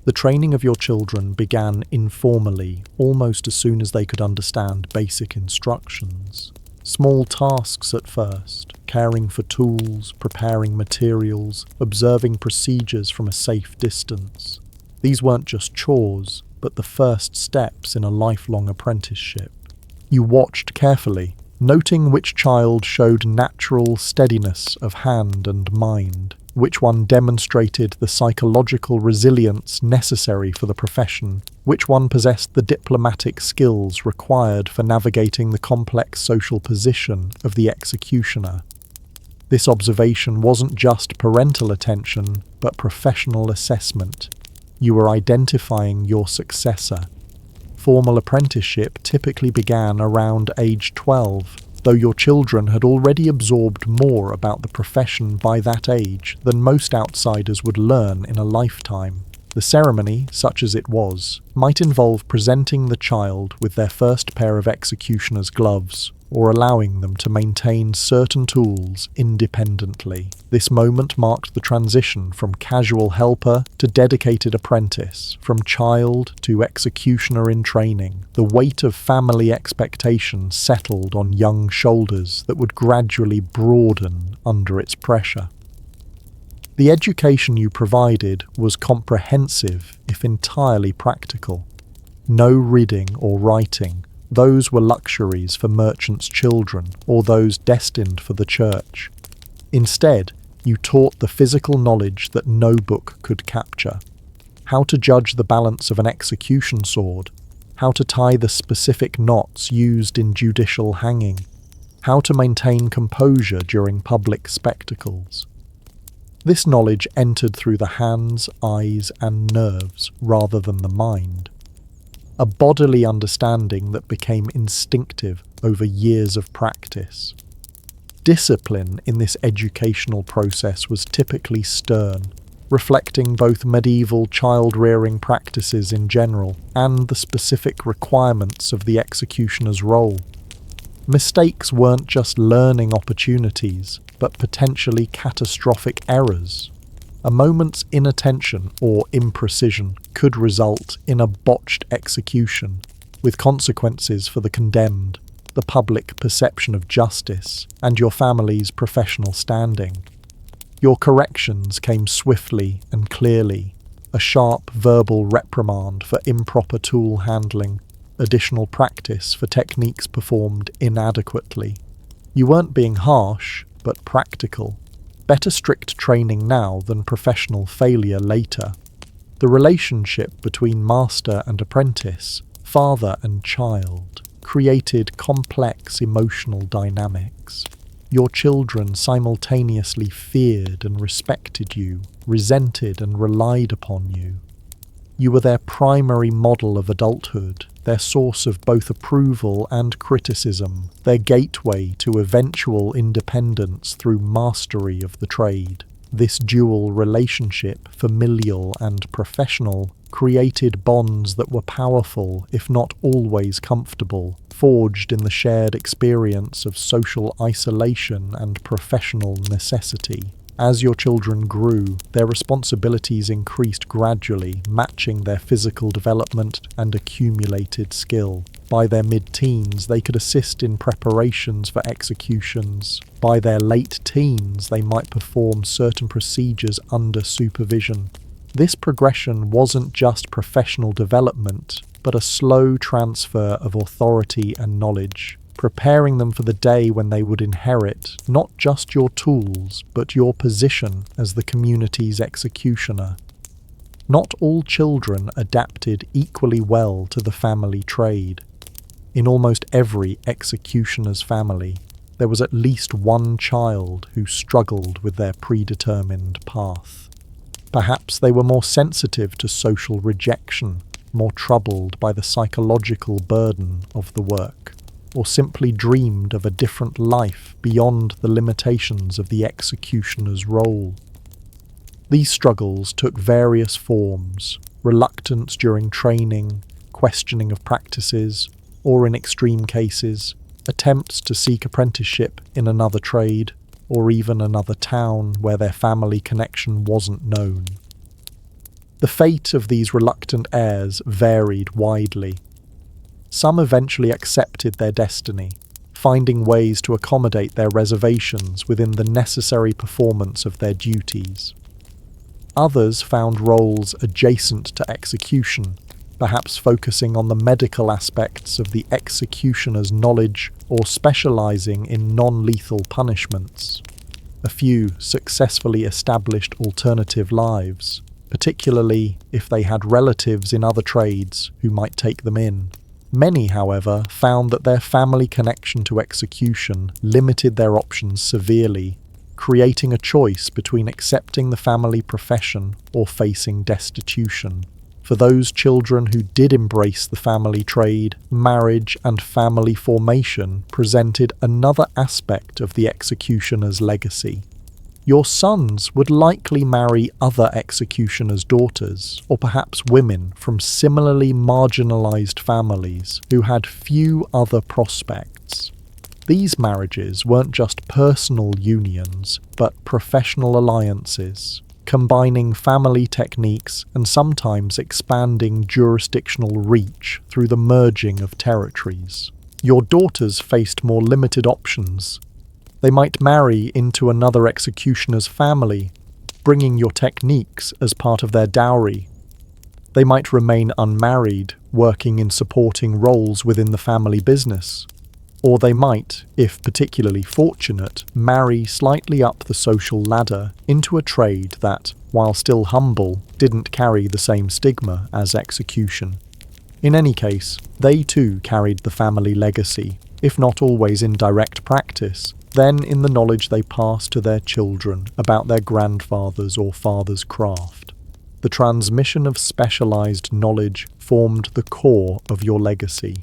The training of your children began informally, almost as soon as they could understand basic instructions. Small tasks at first, caring for tools, preparing materials, observing procedures from a safe distance. These weren't just chores, but the first steps in a lifelong apprenticeship. You watched carefully, noting which child showed natural steadiness of hand and mind, which one demonstrated the psychological resilience necessary for the profession, which one possessed the diplomatic skills required for navigating the complex social position of the executioner. This observation wasn't just parental attention, but professional assessment. You were identifying your successor. Formal apprenticeship typically began around age 12, though your children had already absorbed more about the profession by that age than most outsiders would learn in a lifetime. The ceremony, such as it was, might involve presenting the child with their first pair of executioner's gloves, or allowing them to maintain certain tools independently. This moment marked the transition from casual helper to dedicated apprentice, from child to executioner in training. The weight of family expectation settled on young shoulders that would gradually broaden under its pressure. The education you provided was comprehensive, if entirely practical. No reading or writing. Those were luxuries for merchants' children or those destined for the church. Instead, you taught the physical knowledge that no book could capture. How to judge the balance of an execution sword, how to tie the specific knots used in judicial hanging, how to maintain composure during public spectacles. This knowledge entered through the hands, eyes, and nerves rather than the mind. A bodily understanding that became instinctive over years of practice. Discipline in this educational process was typically stern, reflecting both medieval child-rearing practices in general and the specific requirements of the executioner's role. Mistakes weren't just learning opportunities, but potentially catastrophic errors. A moment's inattention or imprecision could result in a botched execution, with consequences for the condemned, the public perception of justice, and your family's professional standing. Your corrections came swiftly and clearly, a sharp verbal reprimand for improper tool handling, additional practice for techniques performed inadequately. You weren't being harsh, but practical. Better strict training now than professional failure later. The relationship between master and apprentice, father and child, created complex emotional dynamics. Your children simultaneously feared and respected you, resented and relied upon you. You were their primary model of adulthood, their source of both approval and criticism, their gateway to eventual independence through mastery of the trade. This dual relationship, familial and professional, created bonds that were powerful, if not always comfortable, forged in the shared experience of social isolation and professional necessity. As your children grew, their responsibilities increased gradually, matching their physical development and accumulated skill. By their mid-teens, they could assist in preparations for executions. By their late teens, they might perform certain procedures under supervision. This progression wasn't just professional development, but a slow transfer of authority and knowledge, preparing them for the day when they would inherit not just your tools, but your position as the community's executioner. Not all children adapted equally well to the family trade. In almost every executioner's family, there was at least one child who struggled with their predetermined path. Perhaps they were more sensitive to social rejection, more troubled by the psychological burden of the work, or simply dreamed of a different life beyond the limitations of the executioner's role. These struggles took various forms: reluctance during training, questioning of practices, or in extreme cases, attempts to seek apprenticeship in another trade, or even another town where their family connection wasn't known. The fate of these reluctant heirs varied widely. Some eventually accepted their destiny, finding ways to accommodate their reservations within the necessary performance of their duties. Others found roles adjacent to execution, perhaps focusing on the medical aspects of the executioner's knowledge or specializing in non-lethal punishments. A few successfully established alternative lives, particularly if they had relatives in other trades who might take them in. Many, however, found that their family connection to execution limited their options severely, creating a choice between accepting the family profession or facing destitution. For those children who did embrace the family trade, marriage and family formation presented another aspect of the executioner's legacy. Your sons would likely marry other executioners' daughters, or perhaps women from similarly marginalized families who had few other prospects. These marriages weren't just personal unions, but professional alliances, combining family techniques and sometimes expanding jurisdictional reach through the merging of territories. Your daughters faced more limited options. They might marry into another executioner's family, bringing your techniques as part of their dowry. They might remain unmarried, working in supporting roles within the family business. Or they might, if particularly fortunate, marry slightly up the social ladder into a trade that, while still humble, didn't carry the same stigma as execution. In any case, they too carried the family legacy, if not always in direct practice, then in the knowledge they passed to their children about their grandfather's or father's craft. The transmission of specialized knowledge formed the core of your legacy.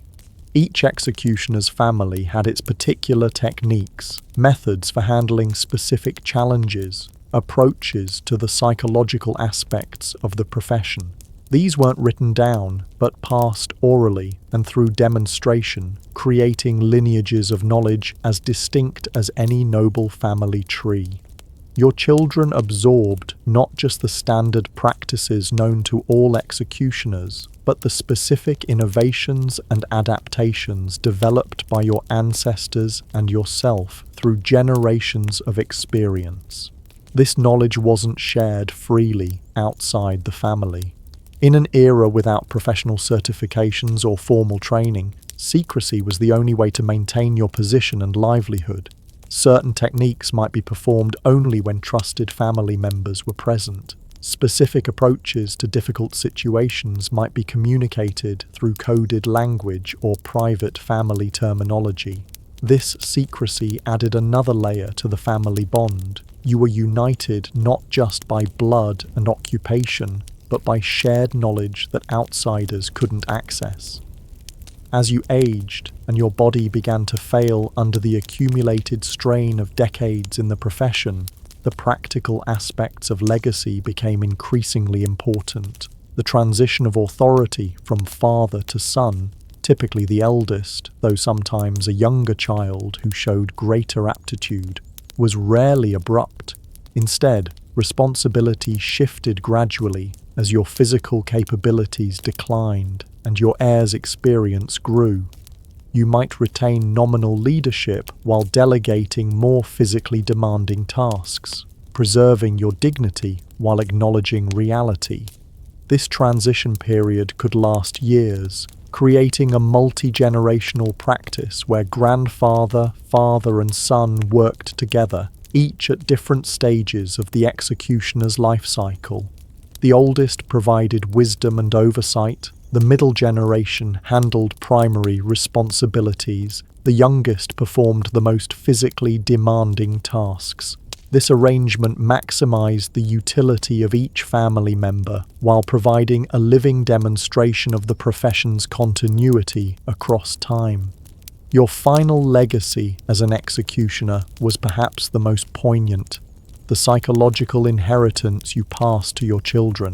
Each executioner's family had its particular techniques, methods for handling specific challenges, approaches to the psychological aspects of the profession. These weren't written down, but passed orally and through demonstration, creating lineages of knowledge as distinct as any noble family tree. Your children absorbed not just the standard practices known to all executioners, but the specific innovations and adaptations developed by your ancestors and yourself through generations of experience. This knowledge wasn't shared freely outside the family. In an era without professional certifications or formal training, secrecy was the only way to maintain your position and livelihood. Certain techniques might be performed only when trusted family members were present. Specific approaches to difficult situations might be communicated through coded language or private family terminology. This secrecy added another layer to the family bond. You were united not just by blood and occupation, but by shared knowledge that outsiders couldn't access. As you aged and your body began to fail under the accumulated strain of decades in the profession, the practical aspects of legacy became increasingly important. The transition of authority from father to son, typically the eldest, though sometimes a younger child who showed greater aptitude, was rarely abrupt. Instead, responsibility shifted gradually as your physical capabilities declined and your heir's experience grew. You might retain nominal leadership while delegating more physically demanding tasks, preserving your dignity while acknowledging reality. This transition period could last years, creating a multi-generational practice where grandfather, father and son worked together, each at different stages of the executioner's life cycle. The oldest provided wisdom and oversight, the middle generation handled primary responsibilities, the youngest performed the most physically demanding tasks. This arrangement maximized the utility of each family member while providing a living demonstration of the profession's continuity across time. Your final legacy as an executioner was perhaps the most poignant, the psychological inheritance you passed to your children.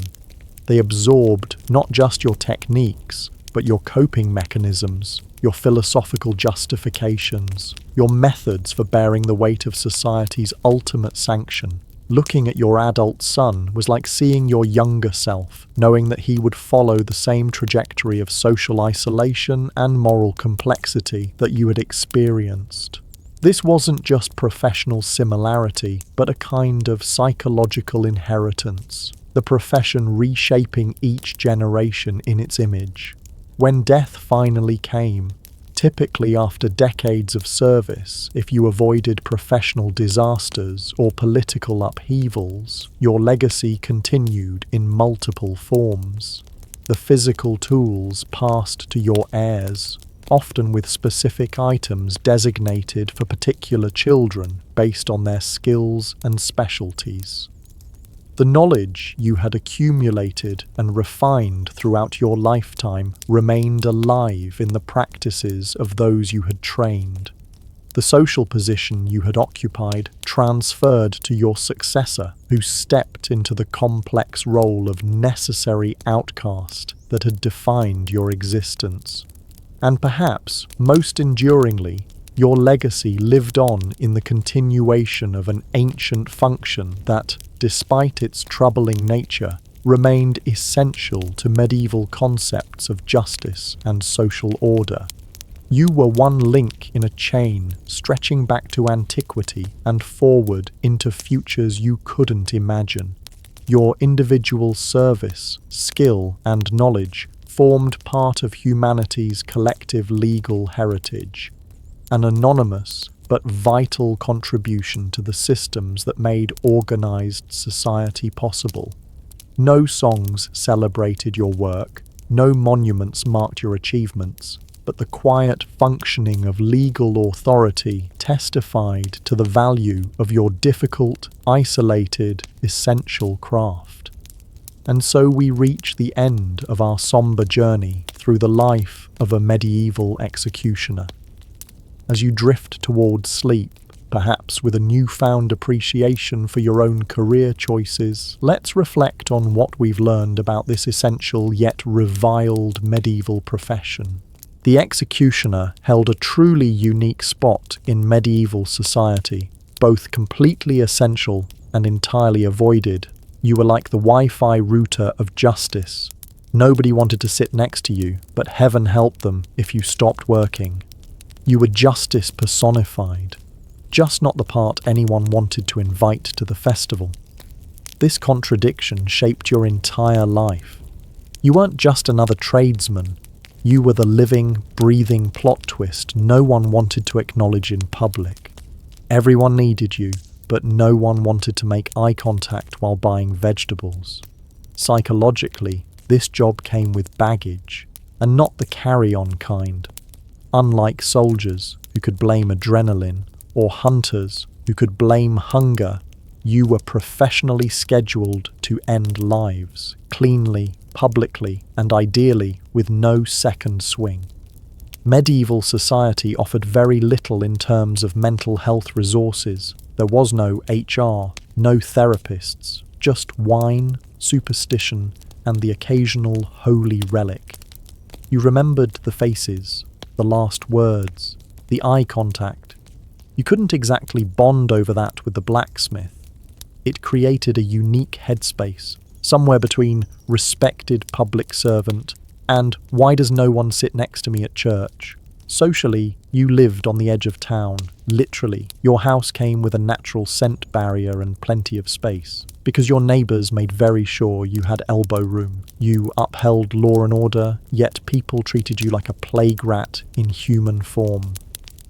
They absorbed not just your techniques, but your coping mechanisms, your philosophical justifications, your methods for bearing the weight of society's ultimate sanction. Looking at your adult son was like seeing your younger self, knowing that he would follow the same trajectory of social isolation and moral complexity that you had experienced. This wasn't just professional similarity, but a kind of psychological inheritance, the profession reshaping each generation in its image. When death finally came, typically after decades of service, if you avoided professional disasters or political upheavals, your legacy continued in multiple forms. The physical tools passed to your heirs, often with specific items designated for particular children based on their skills and specialties. The knowledge you had accumulated and refined throughout your lifetime remained alive in the practices of those you had trained. The social position you had occupied transferred to your successor, who stepped into the complex role of necessary outcast that had defined your existence. And perhaps, most enduringly, your legacy lived on in the continuation of an ancient function that, despite its troubling nature, remained essential to medieval concepts of justice and social order. You were one link in a chain stretching back to antiquity and forward into futures you couldn't imagine. Your individual service, skill, and knowledge formed part of humanity's collective legal heritage, an anonymous but vital contribution to the systems that made organized society possible. No songs celebrated your work, no monuments marked your achievements, but the quiet functioning of legal authority testified to the value of your difficult, isolated, essential craft. And so we reach the end of our somber journey through the life of a medieval executioner. As you drift towards sleep, perhaps with a newfound appreciation for your own career choices, let's reflect on what we've learned about this essential yet reviled medieval profession. The executioner held a truly unique spot in medieval society, both completely essential and entirely avoided. You were like the Wi-Fi router of justice. Nobody wanted to sit next to you, but heaven helped them if you stopped working. You were justice personified, just not the part anyone wanted to invite to the festival. This contradiction shaped your entire life. You weren't just another tradesman. You were the living, breathing plot twist no one wanted to acknowledge in public. Everyone needed you, but no one wanted to make eye contact while buying vegetables. Psychologically, this job came with baggage, and not the carry-on kind. Unlike soldiers who could blame adrenaline, or hunters who could blame hunger, you were professionally scheduled to end lives, cleanly, publicly, and ideally with no second swing. Medieval society offered very little in terms of mental health resources. There was no HR, no therapists, just wine, superstition, and the occasional holy relic. You remembered the faces, the last words, the eye contact. You couldn't exactly bond over that with the blacksmith. It created a unique headspace, somewhere between respected public servant and why does no one sit next to me at church? Socially, you lived on the edge of town, literally. Your house came with a natural scent barrier and plenty of space, because your neighbours made very sure you had elbow room. You upheld law and order, yet people treated you like a plague rat in human form.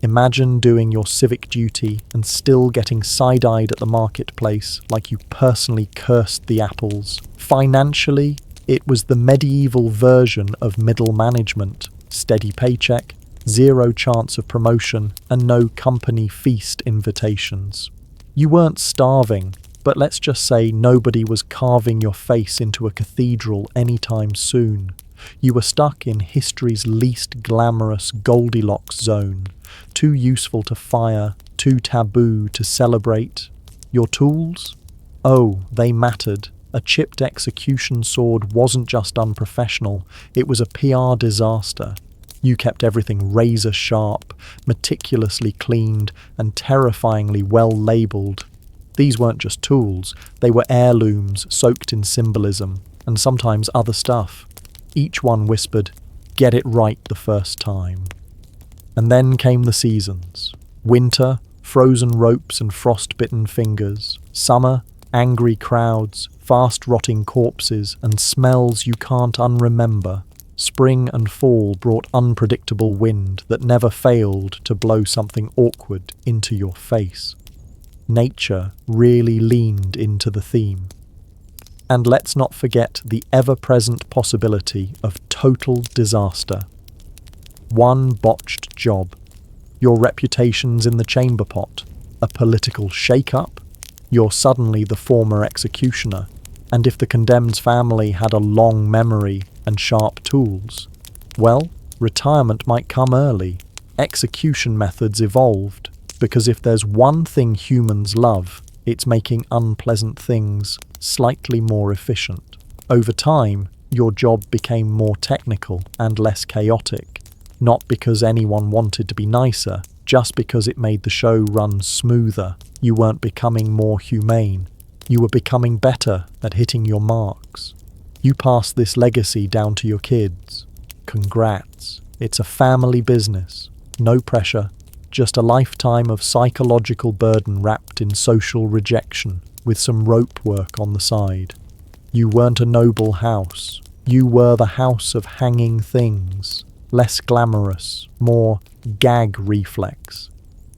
Imagine doing your civic duty and still getting side-eyed at the marketplace like you personally cursed the apples. Financially, it was the medieval version of middle management. Steady paycheck, zero chance of promotion, and no company feast invitations. You weren't starving, but let's just say nobody was carving your face into a cathedral anytime soon. You were stuck in history's least glamorous Goldilocks zone, too useful to fire, too taboo to celebrate. Your tools? Oh, they mattered. A chipped execution sword wasn't just unprofessional, it was a PR disaster. You kept everything razor sharp, meticulously cleaned, and terrifyingly well labelled. These weren't just tools, they were heirlooms soaked in symbolism, and sometimes other stuff. Each one whispered, "Get it right the first time." And then came the seasons. Winter, frozen ropes and frost-bitten fingers. Summer, angry crowds, fast-rotting corpses, and smells you can't unremember. Spring and fall brought unpredictable wind that never failed to blow something awkward into your face. Nature really leaned into the theme. And let's not forget the ever-present possibility of total disaster. One botched job, your reputation's in the chamber pot, a political shake-up, you're suddenly the former executioner, and if the condemned's family had a long memory and sharp tools, well, retirement might come early. Execution methods evolved, because if there's one thing humans love, it's making unpleasant things slightly more efficient. Over time, your job became more technical and less chaotic, not because anyone wanted to be nicer, just because it made the show run smoother. You weren't becoming more humane. You were becoming better at hitting your marks. You passed this legacy down to your kids. Congrats. It's a family business. No pressure. Just a lifetime of psychological burden wrapped in social rejection, with some rope work on the side. You weren't a noble house. You were the house of hanging things. Less glamorous, more gag reflex.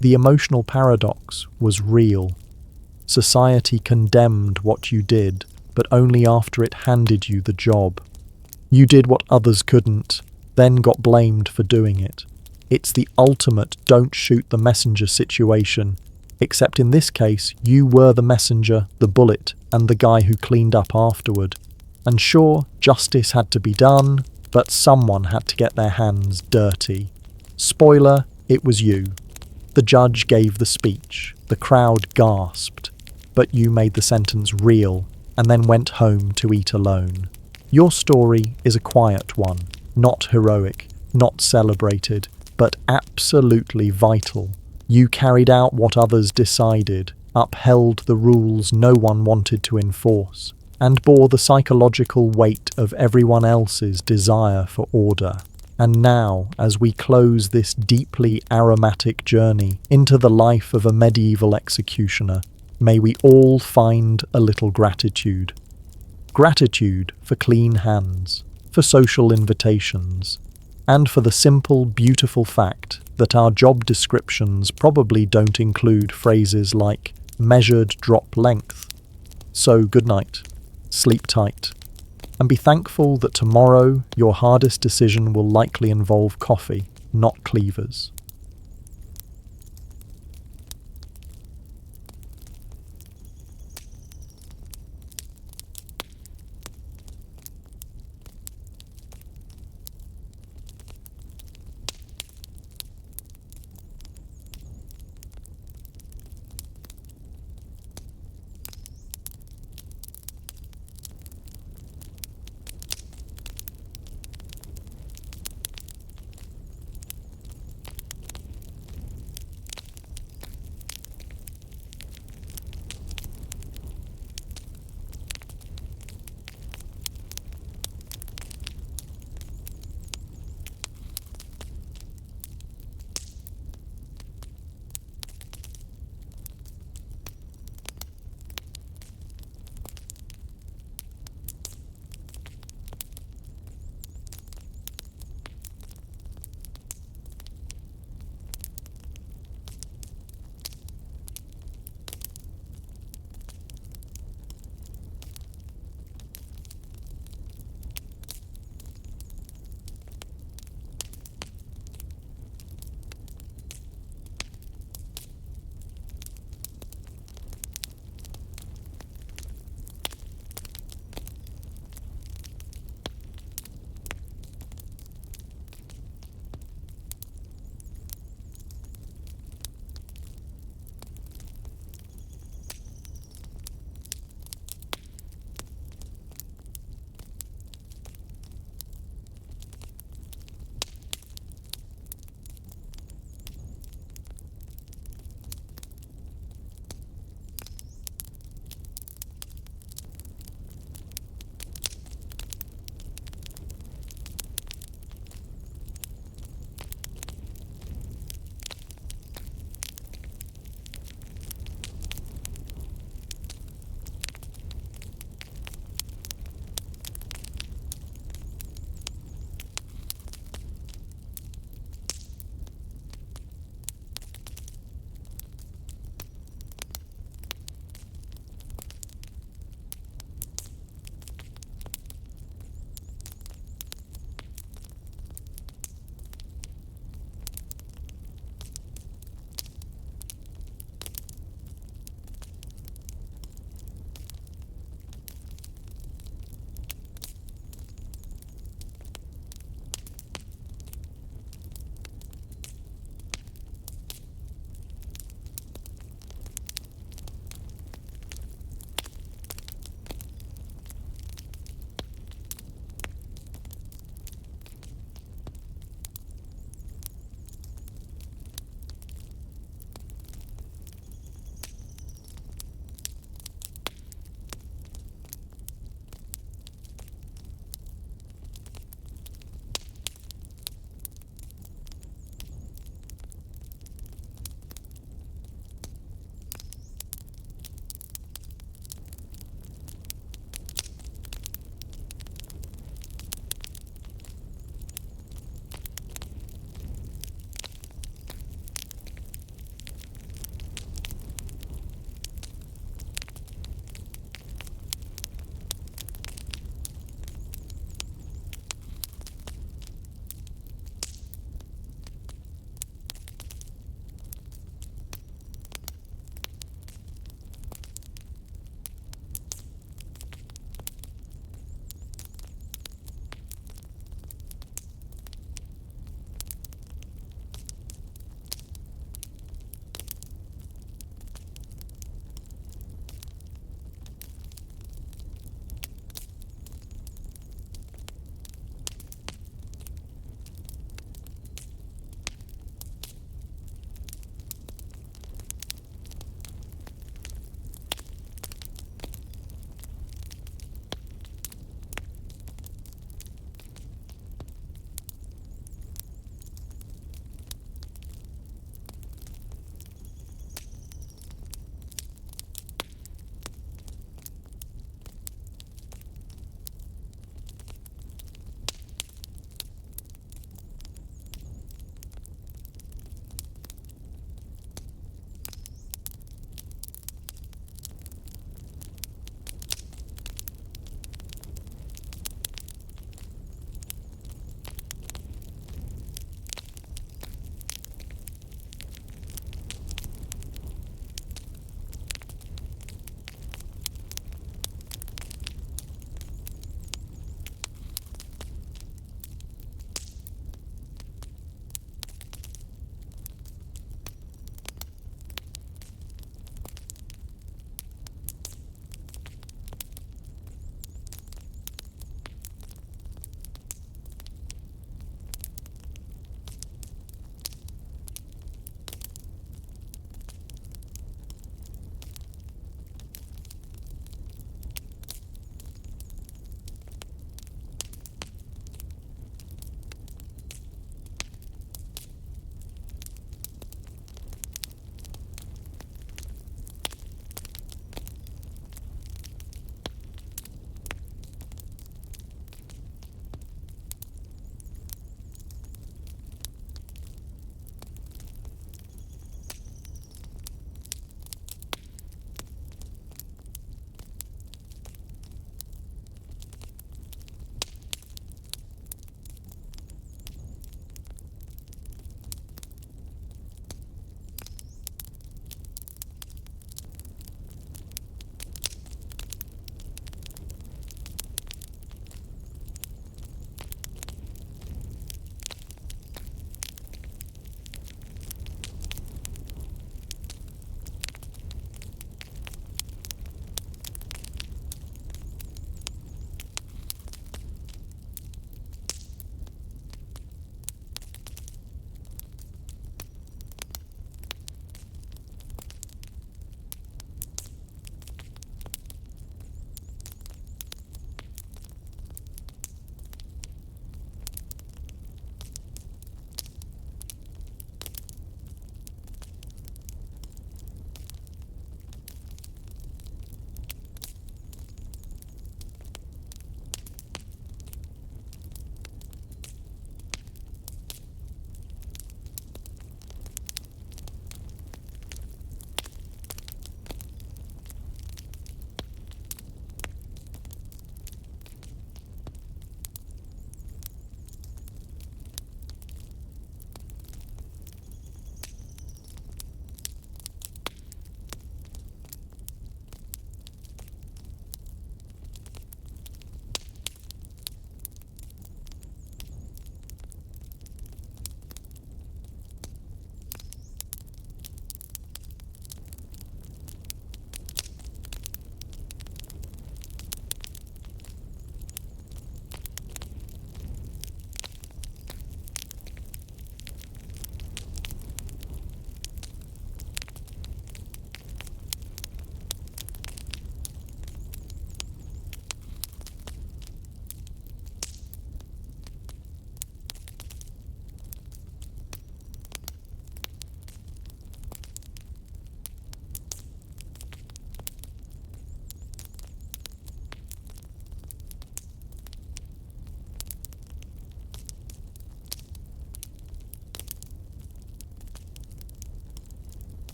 The emotional paradox was real. Society condemned what you did, but only after it handed you the job. You did what others couldn't, then got blamed for doing it. It's the ultimate don't shoot the messenger situation, except in this case, you were the messenger, the bullet, and the guy who cleaned up afterward. And sure, justice had to be done, but someone had to get their hands dirty. Spoiler, it was you. The judge gave the speech, the crowd gasped, but you made the sentence real and then went home to eat alone. Your story is a quiet one, not heroic, not celebrated, but absolutely vital. You carried out what others decided, upheld the rules no one wanted to enforce, and bore the psychological weight of everyone else's desire for order. And now, as we close this deeply aromatic journey into the life of a medieval executioner, may we all find a little gratitude. Gratitude for clean hands, for social invitations, and for the simple, beautiful fact that our job descriptions probably don't include phrases like measured drop length. So good night, sleep tight, and be thankful that tomorrow your hardest decision will likely involve coffee, not cleavers.